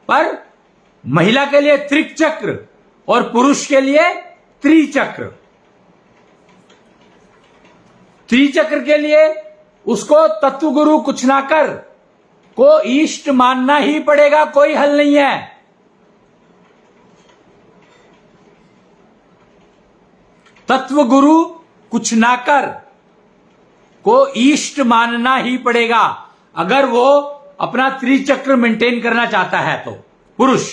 पर महिला के लिए त्रिक चक्र और पुरुष के लिए त्रिचक्र। त्रिचक्र के लिए उसको तत्व गुरु कुछ ना कर को ईष्ट मानना ही पड़ेगा, कोई हल नहीं है। तत्व गुरु कुछ ना कर को ईष्ट मानना ही पड़ेगा अगर वो अपना त्रिचक्र मेंटेन करना चाहता है तो पुरुष।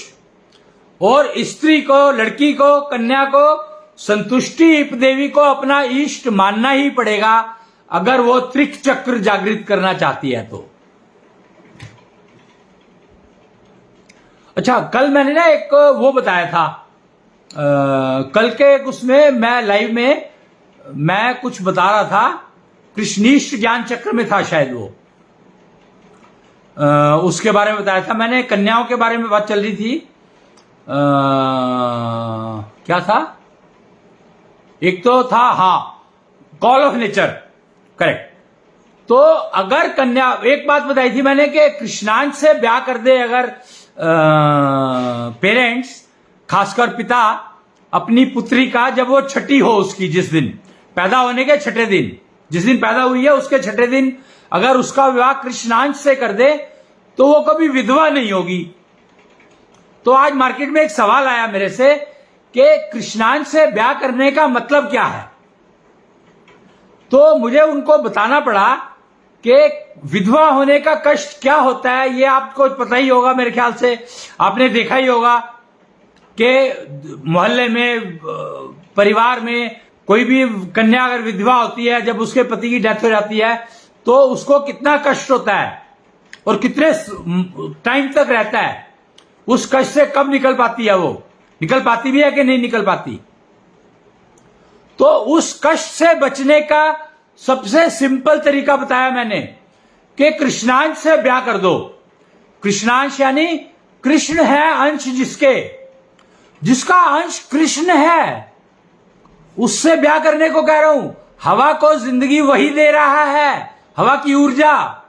और स्त्री को, लड़की को, कन्या को, संतुष्टि देवी को अपना ईष्ट मानना ही पड़ेगा अगर वो त्रिक चक्र जागृत करना चाहती है तो। अच्छा, कल मैंने ना एक वो बताया था, कल के एक उसमें मैं लाइव में मैं कुछ बता रहा था, कृष्णीष्ट ज्ञान चक्र में था शायद वो, उसके बारे में बताया था मैंने। कन्याओं के बारे में बात चल रही थी। क्या था, एक तो था कॉल ऑफ नेचर, करेक्ट। तो अगर कन्या, एक बात बताई थी मैंने कि कृष्णांश से ब्याह कर दे अगर पेरेंट्स, खासकर पिता, अपनी पुत्री का, जब वो छठी हो उसकी, जिस दिन पैदा होने के छठे दिन, जिस दिन पैदा हुई है उसके छठे दिन अगर उसका विवाह कृष्णांश से कर दे तो वो कभी विधवा नहीं होगी। तो आज मार्केट में एक सवाल आया मेरे से कि कृष्णांश से ब्याह करने का मतलब क्या है। तो मुझे उनको बताना पड़ा कि विधवा होने का कष्ट क्या होता है। ये आपको पता ही होगा, मेरे ख्याल से आपने देखा ही होगा कि मोहल्ले में, परिवार में कोई भी कन्या अगर विधवा होती है, जब उसके पति की डेथ हो जाती है तो उसको कितना कष्ट होता है और कितने टाइम तक रहता है। उस कष्ट से कब निकल पाती है, वो निकल पाती भी है कि नहीं निकल पाती। तो उस कष्ट से बचने का सबसे सिंपल तरीका बताया मैंने कि कृष्णांश से ब्याह कर दो। कृष्णांश यानी कृष्ण है अंश, जिसका अंश कृष्ण है, उससे ब्याह करने को कह रहा हूं। हवा को जिंदगी वही दे रहा है, हवा की ऊर्जा।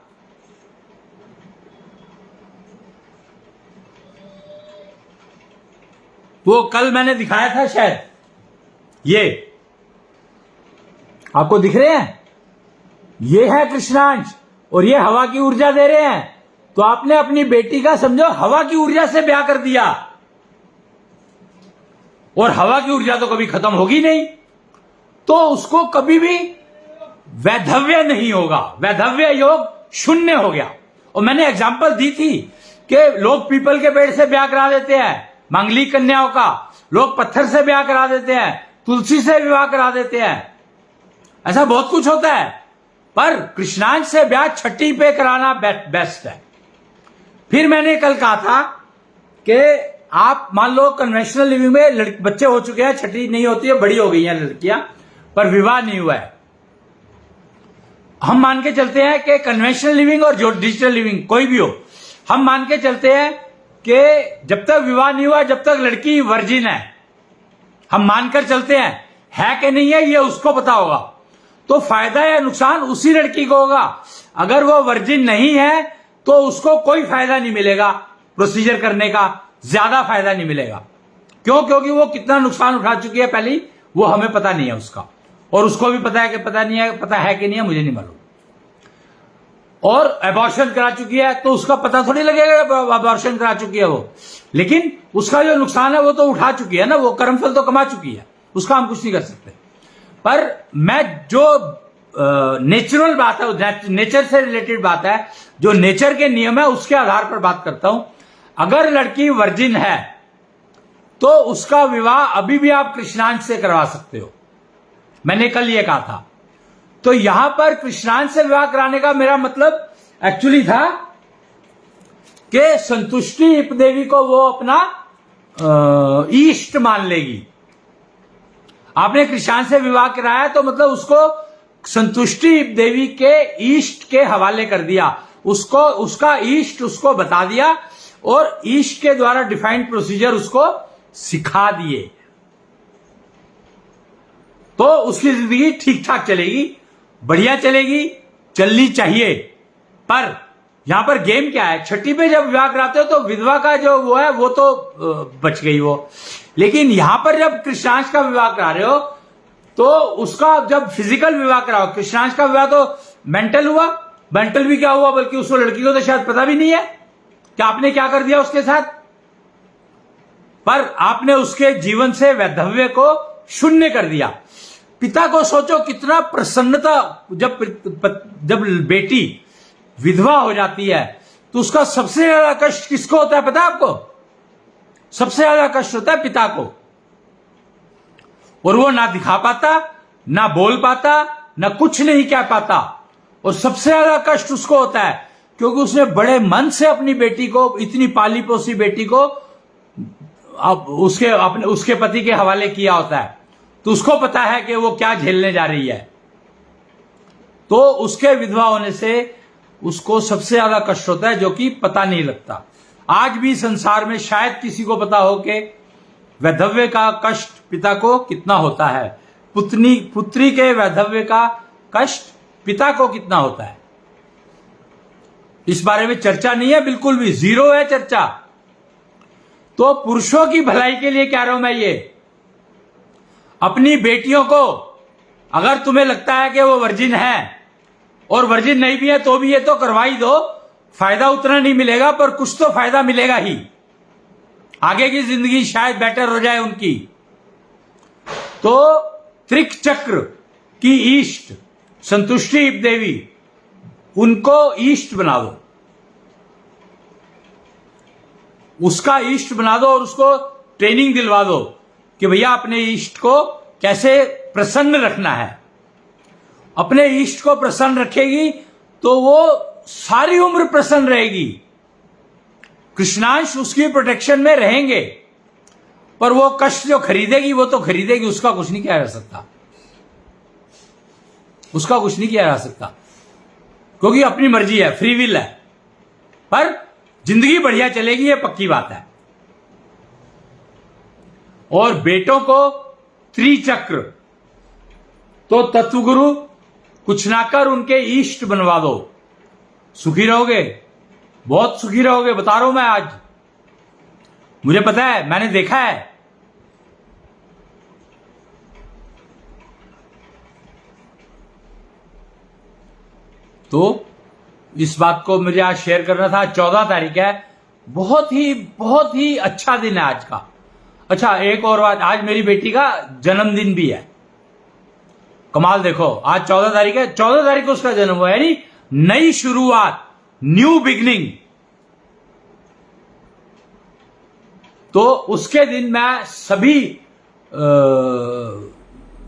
वो कल मैंने दिखाया था शायद, ये आपको दिख रहे हैं, ये है कृष्णांश और ये हवा की ऊर्जा दे रहे हैं। तो आपने अपनी बेटी का समझो हवा की ऊर्जा से ब्याह कर दिया, और हवा की ऊर्जा तो कभी खत्म होगी नहीं, तो उसको कभी भी वैधव्य नहीं होगा, वैधव्य योग शून्य हो गया। और मैंने एग्जांपल दी थी कि लोग पीपल के पेड़ से ब्याह करा देते हैं मांगलिक कन्याओं का, लोग पत्थर से ब्याह करा देते हैं, तुलसी से विवाह करा देते हैं, ऐसा बहुत कुछ होता है। पर कृष्णांश से ब्याह छठी पे कराना बेस्ट है। फिर मैंने कल कहा था कि आप मान लो कन्वेंशनल लिविंग में बच्चे हो चुके हैं, छठी नहीं होती है, बड़ी हो गई हैं लड़कियां, पर विवाह नहीं हुआ है, हम मान के चलते हैं कि कन्वेंशनल लिविंग और जो डिजिटल लिविंग कोई भी हो, हम मान के चलते हैं कि जब तक विवाह नहीं हुआ, जब तक लड़की वर्जिन है, हम मानकर चलते हैं, है कि नहीं है ये उसको पता होगा। तो फायदा या नुकसान उसी लड़की को होगा। अगर वो वर्जिन नहीं है तो उसको कोई फायदा नहीं मिलेगा, प्रोसीजर करने का ज्यादा फायदा नहीं मिलेगा। क्यों? क्योंकि वो कितना नुकसान उठा चुकी है पहले, वो हमें पता नहीं है उसका, और उसको भी पता है कि पता नहीं है, पता है कि नहीं है मुझे नहीं मालूम। और अबॉर्शन करा चुकी है तो उसका पता थोड़ी लगेगा अबॉर्शन करा चुकी है वो, लेकिन उसका जो नुकसान है वो तो उठा चुकी है ना, वो कर्मफल तो कमा चुकी है, उसका हम कुछ नहीं कर सकते। पर मैं जो नेचुरल बात है, नेचर से रिलेटेड बात है, जो नेचर के नियम है उसके आधार पर बात करता हूं। अगर लड़की वर्जिन है तो उसका विवाह अभी भी आप कृष्णांश से करवा सकते हो, मैंने कल ये कहा था। तो यहां पर कृष्णांश से विवाह कराने का मेरा मतलब एक्चुअली था कि संतुष्टि देवी को वो अपना ईष्ट मान लेगी। आपने कृष्णांश से विवाह कराया तो मतलब उसको संतुष्टि देवी के ईष्ट के हवाले कर दिया, उसको उसका ईष्ट उसको बता दिया और ईष्ट के द्वारा डिफाइंड प्रोसीजर उसको सिखा दिए, तो उसकी जिंदगी ठीक ठाक चलेगी, बढ़िया चलेगी, चलनी चाहिए। पर यहां पर गेम क्या है, छठी पे जब विवाह कराते हो तो विधवा का जो वो है वो तो बच गई वो, लेकिन यहां पर जब कृष्णांश का विवाह करा रहे हो तो उसका जब फिजिकल विवाह कराओ, कृष्णांश का विवाह तो मेंटल हुआ, मेंटल भी क्या हुआ, बल्कि उसको लड़की को तो शायद पता भी नहीं है कि आपने क्या कर दिया उसके साथ, पर आपने उसके जीवन से वैधव्य को शून्य कर दिया। पिता को सोचो कितना प्रसन्नता, जब बेटी विधवा हो जाती है तो उसका सबसे ज्यादा कष्ट किसको होता है पता है आपको? सबसे ज्यादा कष्ट होता है पिता को, और वो ना दिखा पाता, ना बोल पाता, ना कुछ नहीं कह पाता, और सबसे ज्यादा कष्ट उसको होता है क्योंकि उसने बड़े मन से अपनी बेटी को, इतनी पाली पोसी बेटी को अब उसके पति के हवाले किया होता है, तो उसको पता है कि वो क्या झेलने जा रही है। तो उसके विधवा होने से उसको सबसे ज्यादा कष्ट होता है, जो कि पता नहीं लगता। आज भी संसार में शायद किसी को पता हो कि वैधव्य का कष्ट पिता को कितना होता है, पुत्री के वैधव्य का कष्ट पिता को कितना होता है, इस बारे में चर्चा नहीं है, बिल्कुल भी जीरो है चर्चा। तो पुरुषों की भलाई के लिए कह रहा हूं मैं ये, अपनी बेटियों को, अगर तुम्हें लगता है कि वो वर्जिन है और वर्जिन नहीं भी है तो भी ये तो करवाई दो, फायदा उतना नहीं मिलेगा पर कुछ तो फायदा मिलेगा ही, आगे की जिंदगी शायद बेटर हो जाए उनकी। तो त्रिक चक्र की ईष्ट संतुष्टि देवी, उनको ईष्ट बना दो, उसका ईष्ट बना दो और उसको ट्रेनिंग दिलवा दो कि भैया अपने ईष्ट को कैसे प्रसन्न रखना है। अपने ईष्ट को प्रसन्न रखेगी तो वो सारी उम्र प्रसन्न रहेगी, कृष्णांश उसकी प्रोटेक्शन में रहेंगे, पर वो कष्ट जो खरीदेगी वो तो खरीदेगी, उसका कुछ नहीं किया जा सकता, उसका कुछ नहीं किया जा सकता, क्योंकि अपनी मर्जी है, फ्री विल है। पर जिंदगी बढ़िया चलेगी, ये पक्की बात है। और बेटों को त्रिचक्र, तो तत्वगुरु कुछ ना कर उनके ईष्ट बनवा दो, सुखी रहोगे, बहुत सुखी रहोगे, बता रहा हूं मैं आज, मुझे पता है, मैंने देखा है। तो इस बात को मुझे आज शेयर करना था। 14 तारीख है, बहुत ही अच्छा दिन है आज का। अच्छा, एक और बात, आज मेरी बेटी का जन्मदिन भी है, कमाल देखो, आज 14 तारीख है, 14 तारीख को उसका जन्म हुआ, यानी नई शुरुआत, न्यू बिगनिंग। तो उसके दिन मैं सभी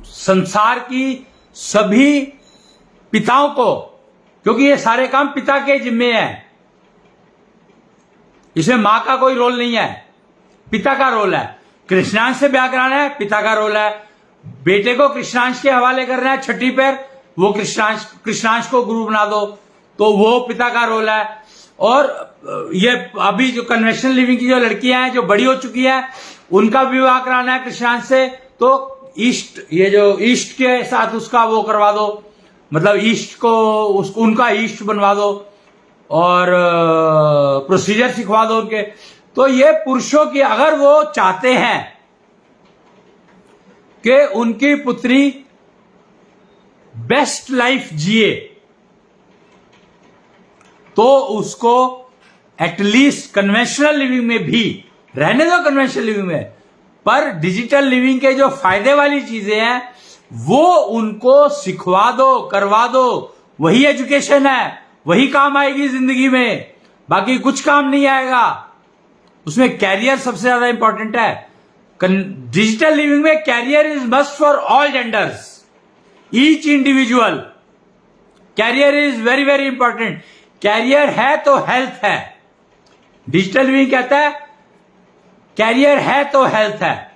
संसार की सभी पिताओं को, क्योंकि ये सारे काम पिता के जिम्मे हैं, इसमें मां का कोई रोल नहीं है, पिता का रोल है। कृष्णांश से ब्याह कराना है, पिता का रोल है। बेटे को कृष्णांश के हवाले करना है छठी पैर, वो कृष्णांश को गुरु बना दो, तो वो पिता का रोल है। और ये अभी जो कन्वेंशनल लिविंग की जो लड़कियां हैं जो बड़ी हो चुकी हैं, उनका विवाह कराना है कृष्णांश से, तो ईस्ट, ये जो ईस्ट के साथ उसका वो करवा दो, मतलब ईस्ट को उसको उनका ईस्ट बनवा दो और प्रोसीजर सिखवा दो उनके। तो ये पुरुषों की, अगर वो चाहते हैं कि उनकी पुत्री बेस्ट लाइफ जिए, तो उसको एटलीस्ट कन्वेंशनल लिविंग में भी रहने दो, कन्वेंशनल लिविंग में, पर डिजिटल लिविंग के जो फायदे वाली चीजें हैं वो उनको सिखवा दो, करवा दो। वही एजुकेशन है, वही काम आएगी जिंदगी में, बाकी कुछ काम नहीं आएगा। उसमें कैरियर सबसे ज्यादा इंपॉर्टेंट है। डिजिटल लिविंग में career is must for all genders, each individual. Career is very very important. Career है तो हेल्थ है। डिजिटल लिविंग कहता है कैरियर है तो हेल्थ है,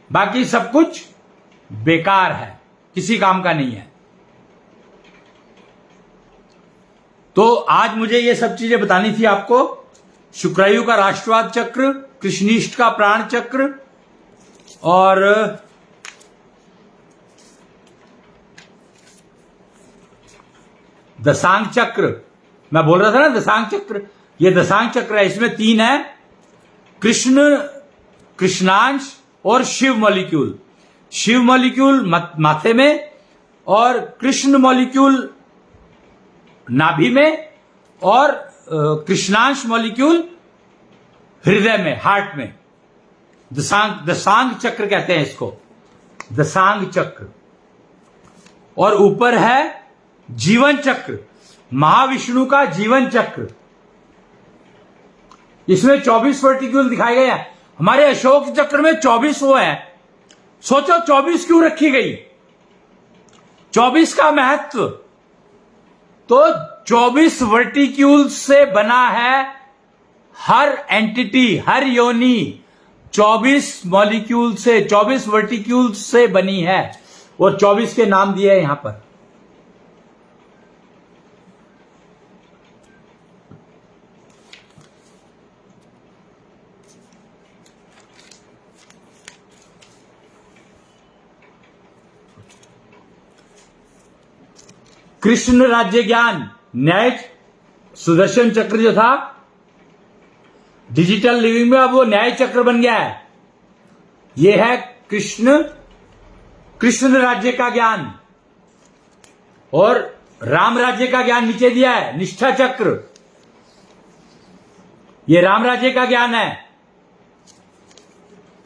बाकी सब कुछ बेकार है, किसी काम का नहीं है। तो आज मुझे ये सब चीजें बतानी थी आपको। शुक्रायु का राष्ट्रवाद चक्र, कृष्णिष्ठ का प्राण चक्र और दशांग चक्र, मैं बोल रहा था ना दशांग चक्र, ये दशांग चक्र है। इसमें 3 है, कृष्ण, कृष्णांश और शिव मॉलिक्यूल। शिव मॉलिक्यूल माथे में और कृष्ण मॉलिक्यूल नाभि में और कृष्णांश मॉलिक्यूल हृदय में, हार्ट में। दशांग चक्र कहते हैं इसको, दशांग चक्र। और ऊपर है जीवन चक्र, महाविष्णु का जीवन चक्र। इसमें 24 वर्टिक्यूल दिखाए गए हैं। हमारे अशोक चक्र में 24 वो है। सोचो 24 क्यों रखी गई, 24 का महत्व। तो 24 वर्टिक्यूल से बना है हर एंटिटी, हर योनि 24 मॉलिक्यूल से, 24 वर्टिक्यूल से बनी है। और 24 के नाम दिए हैं यहां पर। कृष्ण राज्य ज्ञान, न्याय सुदर्शन चक्र जो था डिजिटल लिविंग में, अब वो न्याय चक्र बन गया है। ये है कृष्ण राज्य का ज्ञान। और राम राज्य का ज्ञान नीचे दिया है, निष्ठा चक्र। ये राम राज्य का ज्ञान है।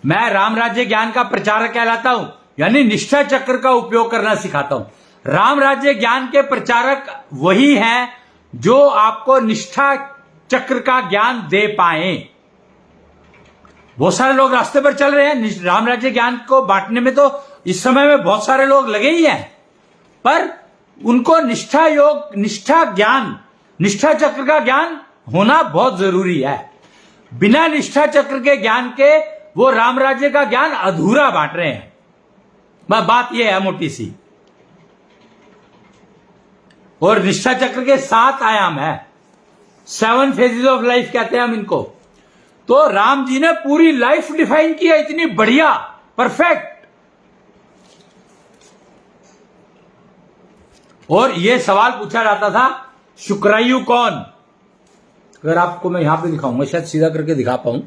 मैं राम राज्य ज्ञान का प्रचारक कहलाता हूं, यानी निष्ठा चक्र का उपयोग करना सिखाता हूं। राम राज्य ज्ञान के प्रचारक वही हैं जो आपको निष्ठा चक्र का ज्ञान दे पाए। बहुत सारे लोग रास्ते पर चल रहे हैं, राम राज्य ज्ञान को बांटने में तो इस समय में बहुत सारे लोग लगे ही हैं, पर उनको निष्ठा योग, निष्ठा ज्ञान, निष्ठा चक्र का ज्ञान होना बहुत जरूरी है। बिना निष्ठा चक्र के ज्ञान के वो राम राज्य का ज्ञान अधूरा बांट रहे हैं। बात यह है मोटी सी। और निष्ठा चक्र के 7 आयाम है, 7 फेजेस ऑफ लाइफ कहते हैं हम इनको। तो राम जी ने पूरी लाइफ डिफाइन किया, इतनी बढ़िया, परफेक्ट। और यह सवाल पूछा जाता था, शुक्रायु कौन? अगर आपको मैं यहां पे दिखाऊंगा, शायद सीधा करके दिखा पाऊं,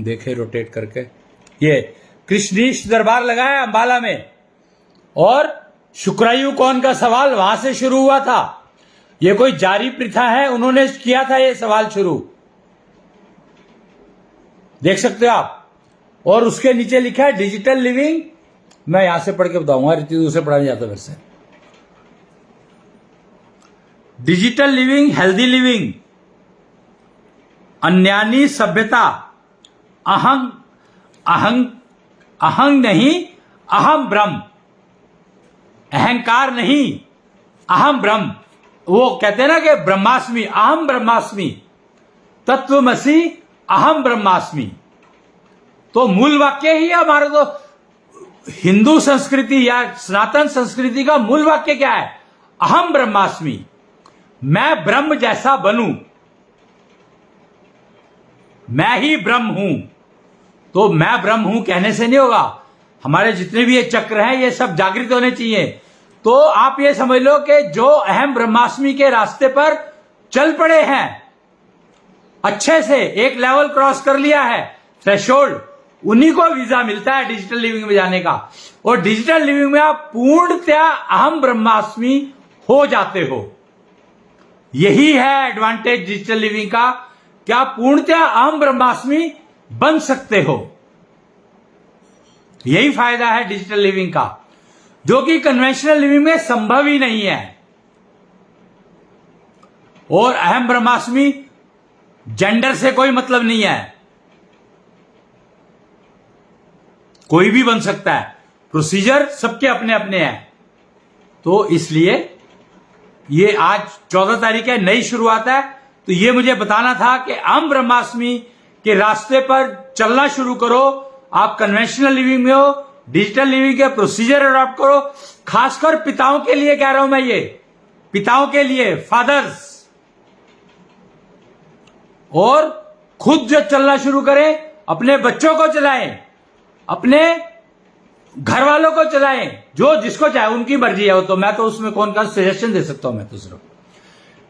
देखे रोटेट करके। ये कृष्णीश दरबार लगा है अंबाला में, और शुक्रायु कौन का सवाल वहां से शुरू हुआ था। यह कोई जारी प्रथा है, उन्होंने किया था यह सवाल शुरू, देख सकते हो आप। और उसके नीचे लिखा है डिजिटल लिविंग। मैं यहां से पढ़ के बताऊंगा, ऋतु से पढ़ा नहीं जाता वैसे। डिजिटल लिविंग, हेल्दी लिविंग, अन्यानी सभ्यता, अहंग अहंग अहंग नहीं, अहम ब्रह्म, अहंकार नहीं, अहम ब्रह्म। वो कहते हैं ना कि ब्रह्मास्मि, अहम ब्रह्मास्मि, तत्वमसि अहम ब्रह्मास्मि। तो मूल वाक्य ही है हमारा। तो हिंदू संस्कृति या सनातन संस्कृति का मूल वाक्य क्या है? अहम ब्रह्मास्मि, मैं ब्रह्म जैसा बनूं, मैं ही ब्रह्म हूं। तो मैं ब्रह्म हूं कहने से नहीं होगा, हमारे जितने भी ये चक्र हैं ये सब जागृत होने चाहिए। तो आप ये समझ लो कि जो अहम ब्रह्मास्मि के रास्ते पर चल पड़े हैं, अच्छे से एक लेवल क्रॉस कर लिया है, थ्रेशोल्ड, उन्हीं को वीजा मिलता है डिजिटल लिविंग में जाने का। और डिजिटल लिविंग में आप पूर्णतया अहम ब्रह्मास्मि हो जाते हो। यही है एडवांटेज डिजिटल लिविंग का, कि आप पूर्णतया अहम ब्रह्मास्मि बन सकते हो। यही फायदा है डिजिटल लिविंग का, जो कि कन्वेंशनल लिविंग में संभव ही नहीं है। और अहम ब्रह्मास्मि जेंडर से कोई मतलब नहीं है, कोई भी बन सकता है, प्रोसीजर सबके अपने अपने हैं। तो इसलिए ये आज 14 तारीख है, नई शुरुआत है, तो ये मुझे बताना था कि अहम ब्रह्मास्मि के रास्ते पर चलना शुरू करो। आप कन्वेंशनल लिविंग में हो, डिजिटल लिविंग के प्रोसीजर अडॉप्ट करो। खासकर पिताओं के लिए कह रहा हूं मैं, ये पिताओं के लिए, फादर्स, और खुद जो चलना शुरू करें, अपने बच्चों को चलाएं, अपने घर वालों को चलाएं, जो जिसको चाहे, उनकी मर्जी है वो। तो मैं तो उसमें कौन का सजेशन दे सकता हूं, मैं तो सिर्फ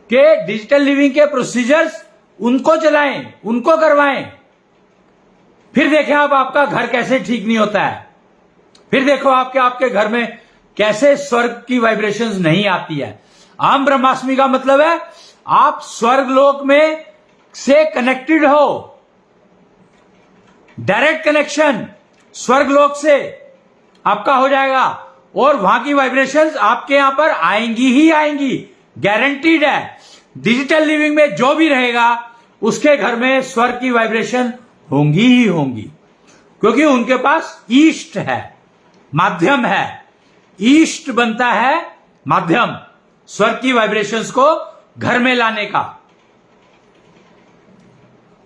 कि डिजिटल लिविंग के प्रोसीजर्स उनको चलाएं, उनको करवाएं। फिर देखें आप आपका घर कैसे ठीक नहीं होता है, फिर देखो आपके घर में कैसे स्वर्ग की वाइब्रेशंस नहीं आती है। अहम ब्रह्मास्मि का मतलब है आप स्वर्ग लोक में से कनेक्टेड हो, डायरेक्ट कनेक्शन स्वर्ग लोक से आपका हो जाएगा, और वहां की वाइब्रेशंस आपके यहां पर आएंगी ही आएंगी, गारंटीड है। डिजिटल लिविंग में जो भी रहेगा उसके घर में स्वर्ग की वाइब्रेशन होंगी ही होंगी, क्योंकि उनके पास ईस्ट है, माध्यम है। ईस्ट बनता है माध्यम, स्वर्ग की वाइब्रेशंस को घर में लाने का।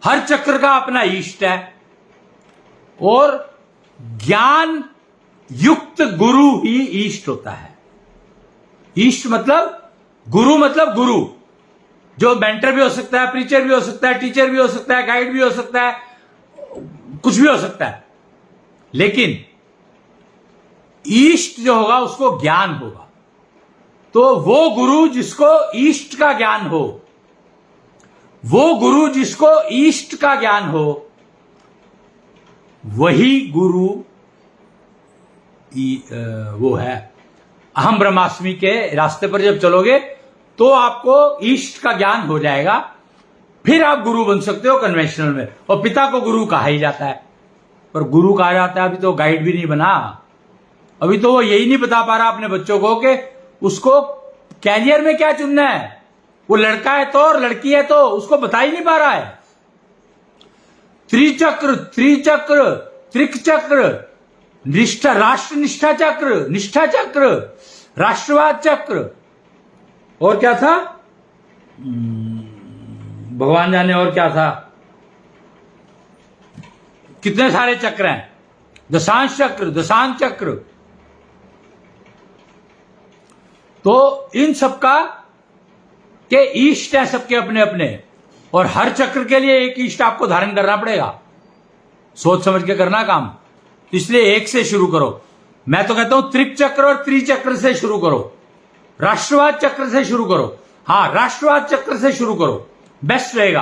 हर चक्र का अपना ईस्ट है, और ज्ञान युक्त गुरु ही ईष्ट होता है। ईष्ट मतलब गुरु, मतलब गुरु जो मेंटर भी हो सकता है, प्रीचर भी हो सकता है, टीचर भी हो सकता है, गाइड भी हो सकता है, कुछ भी हो सकता है। लेकिन ईष्ट जो होगा उसको ज्ञान होगा। तो वो गुरु जिसको ईष्ट का ज्ञान हो, वो गुरु जिसको ईष्ट का ज्ञान हो, वही गुरु वो है। अहम ब्रह्मास्मि के रास्ते पर जब चलोगे तो आपको ईष्ट का ज्ञान हो जाएगा, फिर आप गुरु बन सकते हो कन्वेंशनल में। और पिता को गुरु कहा ही जाता है, पर गुरु कहा जाता है, अभी तो गाइड भी नहीं बना। अभी तो वो यही नहीं बता पा रहा अपने बच्चों को कि उसको कैरियर में क्या चुनना है। वो लड़का है तो और लड़की है तो उसको बता ही नहीं पा रहा है। त्रिचक्र, त्रिक चक्र, निष्ठा, राष्ट्र निष्ठा चक्र, निष्ठा चक्र, राष्ट्रवाद चक्र, और क्या था भगवान जाने, और क्या था, कितने सारे चक्र हैं, दशांश चक्र, दशांश चक्र। तो इन सबका के ईष्ट है सबके अपने अपने, और हर चक्र के लिए एक ईष्ट आपको धारण करना पड़ेगा, सोच समझ के करना काम। इसलिए एक से शुरू करो। मैं तो कहता हूं त्रिक चक्र और त्रिचक्र से शुरू करो, राष्ट्रवाद चक्र से शुरू करो। हां, राष्ट्रवाद चक्र से शुरू करो, बेस्ट रहेगा।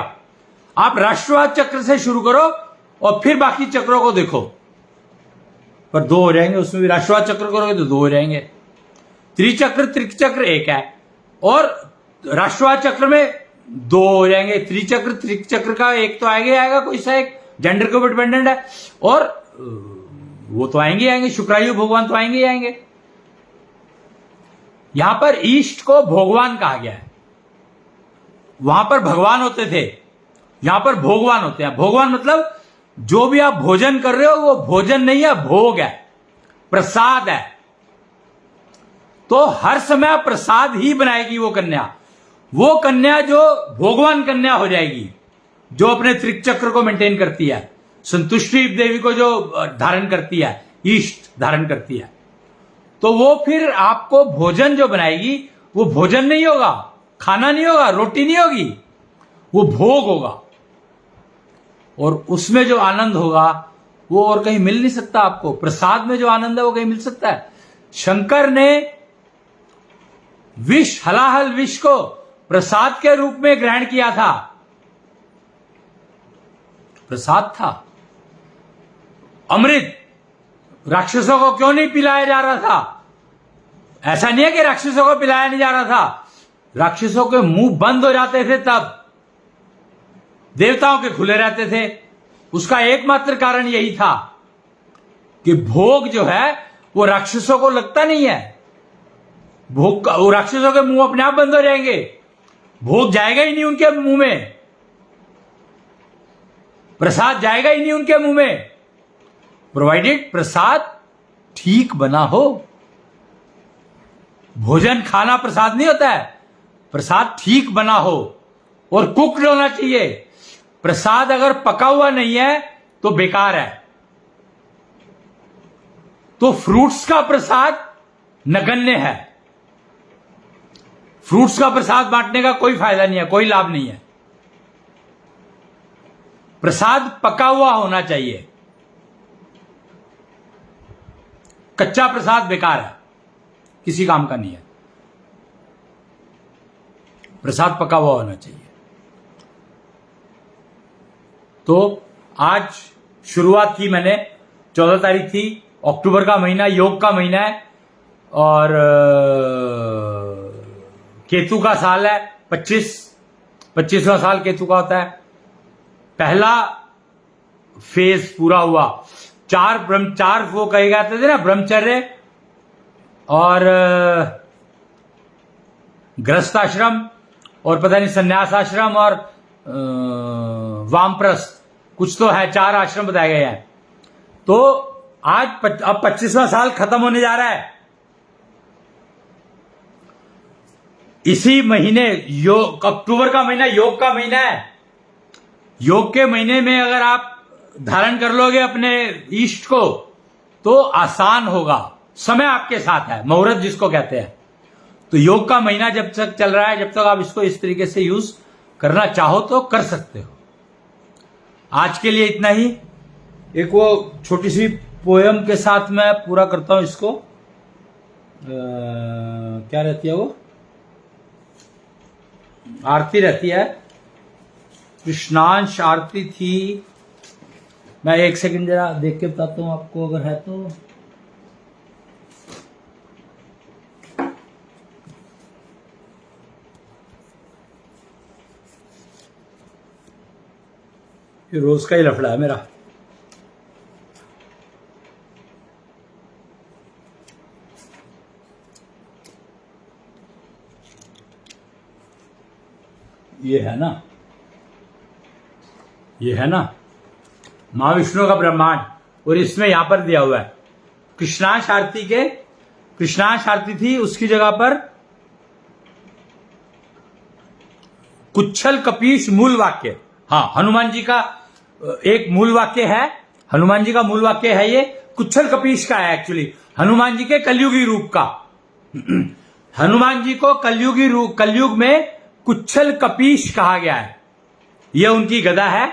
आप राष्ट्रवाद चक्र से शुरू करो और फिर बाकी चक्रों को देखो, पर दो हो जाएंगे उसमें भी। राष्ट्रवाद चक्र करोगे तो दो हो जाएंगे। त्रिचक्र, त्रिक चक्र एक है, और राष्ट्रवाद चक्र में दो हो जाएंगे। त्रिचक्र, त्रिक चक्र का एक तो आएगा ही आएगा, कोई सा एक जेंडर के ऊपर डिपेंडेंट है, और वो तो आएंगे ही आएंगे, शुक्रायु भगवान तो आएंगे ही आएंगे। यहां पर ईष्ट को भगवान कहा गया है। वहां पर भगवान होते थे, यहां पर भगवान होते हैं। भगवान मतलब जो भी आप भोजन कर रहे हो वो भोजन नहीं है, भोग है, प्रसाद है। तो हर समय आप प्रसाद ही बनाएगी वो कन्या। वो कन्या जो भगवान कन्या हो जाएगी, जो अपने त्रिक चक्र को मेंटेन करती है, संतुष्टि देवी को जो धारण करती है, ईष्ट धारण करती है, तो वो फिर आपको भोजन जो बनाएगी वो भोजन नहीं होगा, खाना नहीं होगा, रोटी नहीं होगी, वो भोग होगा। और उसमें जो आनंद होगा वो और कहीं मिल नहीं सकता आपको। प्रसाद में जो आनंद है वो कहीं मिल सकता है? शंकर ने विष, हलाहल विष को प्रसाद के रूप में ग्रहण किया था। प्रसाद था। अमृत राक्षसों को क्यों नहीं पिलाया जा रहा था? ऐसा नहीं है कि राक्षसों को पिलाया नहीं जा रहा था, राक्षसों के मुंह बंद हो जाते थे, तब देवताओं के खुले रहते थे। उसका एकमात्र कारण यही था कि भोग जो है वो राक्षसों को लगता नहीं है। भोग का, वो राक्षसों के मुंह अपने आप बंद हो जाएंगे, भोग जाएगा ही नहीं उनके मुंह में, प्रसाद जाएगा ही नहीं उनके मुंह में, प्रोवाइडेड प्रसाद ठीक बना हो। भोजन खाना प्रसाद नहीं होता है, प्रसाद ठीक बना हो और कुक्ड होना चाहिए। प्रसाद अगर पका हुआ नहीं है तो बेकार है। तो फ्रूट्स का प्रसाद नगण्य है। फ्रूट्स का प्रसाद बांटने का कोई फायदा नहीं है, कोई लाभ नहीं है। प्रसाद पका हुआ होना चाहिए। कच्चा प्रसाद बेकार है, किसी काम का नहीं है। प्रसाद पका हुआ होना चाहिए। तो आज शुरुआत की मैंने, 14 तारीख थी, अक्टूबर का महीना, योग का महीना है और केतु का साल है, 25वां साल केतु का होता है। पहला फेज पूरा हुआ। चार वो कहे जाते थे ना, ब्रह्मचर्य और गृहस्थ आश्रम और पता नहीं संन्यास आश्रम और वामप्रस्थ, कुछ तो है, 4 आश्रम बताए गए हैं। तो आज अब 25वां साल खत्म होने जा रहा है। इसी महीने योग, अक्टूबर का महीना योग का महीना है। योग के महीने में अगर आप धारण कर लोगे अपने इष्ट को तो आसान होगा। समय आपके साथ है, मुहूर्त जिसको कहते हैं। तो योग का महीना जब तक चल रहा है, जब तक आप इसको इस तरीके से यूज करना चाहो तो कर सकते हो। आज के लिए इतना ही। एक वो छोटी सी पोयम के साथ मैं पूरा करता हूं इसको। क्या रहती है वो? आरती रहती है, कृष्णांश आरती थी। मैं 1 सेकंड जरा देख के बताता हूं आपको, अगर है तो। ये रोज का ही लफड़ा है मेरा। ये है ना, ये है ना महाविष्णु का ब्रह्मांड, और इसमें यहां पर दिया हुआ है कृष्णांश आरती के, कृष्णांश आरती थी, उसकी जगह पर कुच्छल कपीश मूल वाक्य। हाँ, हनुमान जी का एक मूल वाक्य है, हनुमान जी का मूल वाक्य है ये, कुच्छल कपीश का है एक्चुअली, हनुमान जी के कलयुगी रूप का। हनुमान जी को कलयुगी रूप, कलयुग में कुच्छल कपीश कहा गया है। यह उनकी गदा है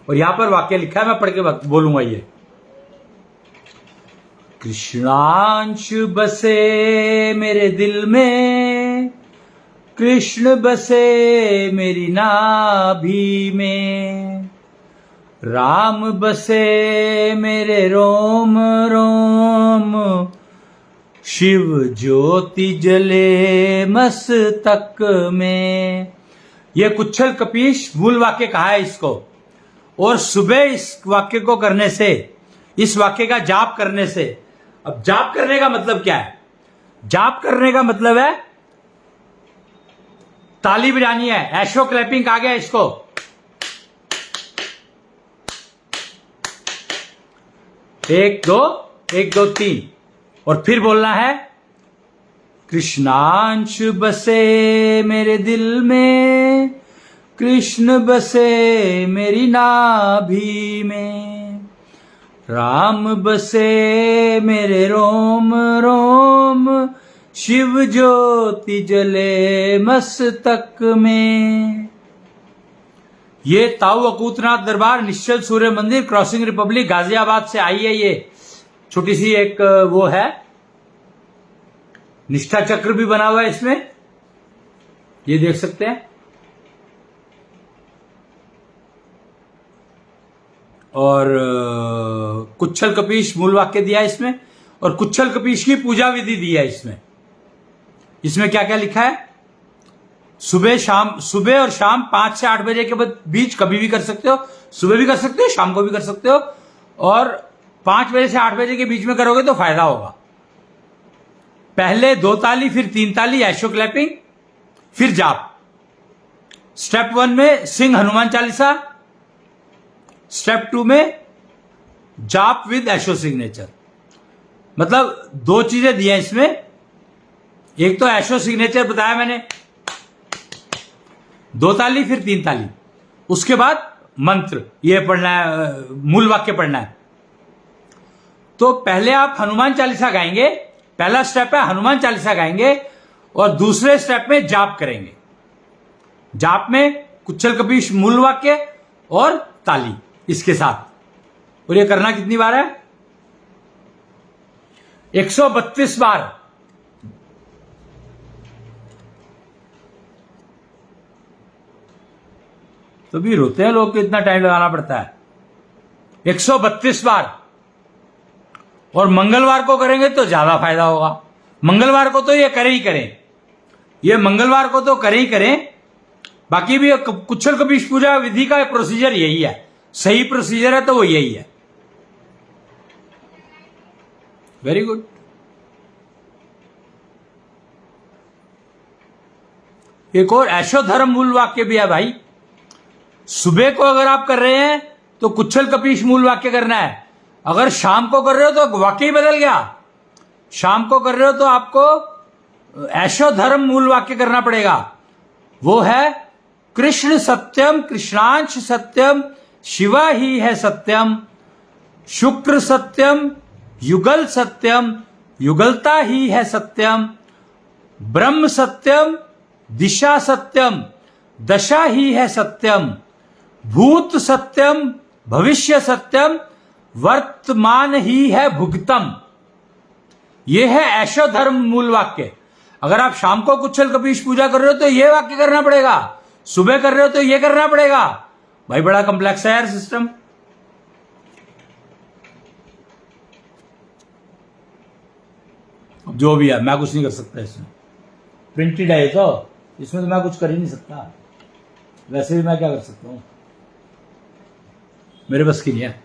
और यहां पर वाक्य लिखा है, मैं पढ़ के बोलूंगा ये। कृष्णांश बसे मेरे दिल में, कृष्ण बसे मेरी नाभि में, राम बसे मेरे रोम रोम, शिव ज्योति जले मस्तक में। यह कुच्छल कपीश मूल वाक्य कहा है इसको। और सुबह इस वाक्य को करने से, इस वाक्य का जाप करने से, अब जाप करने का मतलब क्या है? जाप करने का मतलब है ताली बजानी है, ऐशो क्लैपिंग कहा गया इसको। एक दो तीन, और फिर बोलना है कृष्णांश बसे मेरे दिल में, कृष्ण बसे मेरी नाभि में, राम बसे मेरे रोम रोम, शिव ज्योति जले मस्तक में। ये ताऊ अकूतनाथ दरबार, निश्चल सूर्य मंदिर, क्रॉसिंग रिपब्लिक, गाजियाबाद से आई है। ये छोटी सी एक वो है, निष्ठा चक्र भी बना हुआ है इसमें, ये देख सकते हैं। और कुच्छल कपीश मूल वाक्य दिया है इसमें, और कुच्छल कपीश की पूजा विधि दी है इसमें। इसमें क्या क्या लिखा है? सुबह और शाम 5 से 8 बजे के बीच कभी भी कर सकते हो। सुबह भी कर सकते हो, शाम को भी कर सकते हो, और 5 बजे से 8 बजे के बीच में करोगे तो फायदा होगा। पहले 2 ताली, फिर 3 ताली ऐशो क्लैपिंग, फिर जाप। स्टेप 1 में सिंह हनुमान चालीसा, स्टेप 2 में जाप विद ऐशो सिग्नेचर। मतलब 2 चीजें दी हैं इसमें। एक तो ऐशो सिग्नेचर बताया मैंने, 2 ताली फिर 3 ताली, उसके बाद मंत्र ये पढ़ना है, मूल वाक्य पढ़ना है। तो पहले आप हनुमान चालीसा गाएंगे, पहला स्टेप है हनुमान चालीसा गाएंगे, और दूसरे स्टेप में जाप करेंगे। जाप में कुच्छल कपीश मूल वाक्य और ताली इसके साथ। और ये करना कितनी बार है? 132 बार। तो भी रोते हैं लोग कि इतना टाइम लगाना पड़ता है। 132 बार। और मंगलवार को करेंगे तो ज्यादा फायदा होगा। मंगलवार को तो ये करें ही करें, ये मंगलवार को तो करें ही करें। बाकी भी कुच्छल कपीश पूजा विधि का प्रोसीजर यही है, सही प्रोसीजर है तो वो यही है। Very good. एक और ऐशो धर्म मूल वाक्य भी है भाई। सुबह को अगर आप कर रहे हैं तो कुच्छल कपीश मूल वाक्य करना है। अगर शाम को कर रहे हो तो वाक्य ही बदल गया। शाम को कर रहे हो तो आपको ऐशो धर्म मूल वाक्य करना पड़ेगा। वो है कृष्ण सत्यम, कृष्णांश सत्यम, शिवा ही है सत्यम, शुक्र सत्यम, युगल सत्यम, युगलता ही है सत्यम, ब्रह्म सत्यम, दिशा सत्यम, दशा ही है सत्यम, भूत सत्यम, भविष्य सत्यम, वर्तमान ही है भुगतम। यह है ऐशो धर्म मूल वाक्य। अगर आप शाम को कुच्छल कपीश पूजा कर रहे हो तो यह वाक्य करना पड़ेगा, सुबह कर रहे हो तो यह करना पड़ेगा। भाई बड़ा कॉम्प्लेक्स है यार सिस्टम। जो भी है मैं कुछ नहीं कर सकता इसमें, प्रिंटेड है तो इसमें तो मैं कुछ कर ही नहीं सकता। वैसे भी मैं क्या कर सकता हूं, मेरे बस की नहीं है।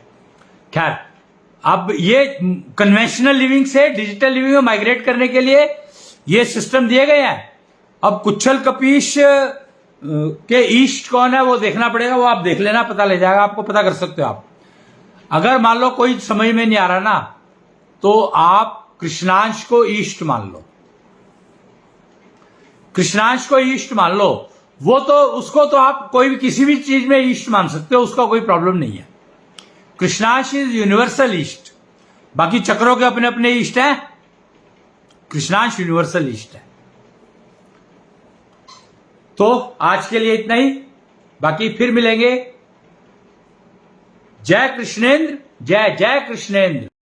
खैर, अब ये कन्वेंशनल लिविंग से डिजिटल लिविंग में माइग्रेट करने के लिए ये सिस्टम दिए गए हैं। अब कुच्छल कपीश के ईस्ट कौन है वो देखना पड़ेगा, वो आप देख लेना, पता ले जाएगा आपको, पता कर सकते हो आप। अगर मान लो कोई समझ में नहीं आ रहा ना, तो आप कृष्णांश को ईस्ट मान लो, कृष्णांश को ईस्ट मान लो। वो तो उसको तो आप कोई भी किसी भी चीज में ईस्ट मान सकते हो, उसका कोई प्रॉब्लम नहीं है। Krishnansh is universal east. बाकी चक्रों के अपने अपने ईस्ट हैं, कृष्णांश यूनिवर्सल ईस्ट है। तो आज के लिए इतना ही, बाकी फिर मिलेंगे। जय कृष्णेंद्र, जय जय कृष्णेंद्र।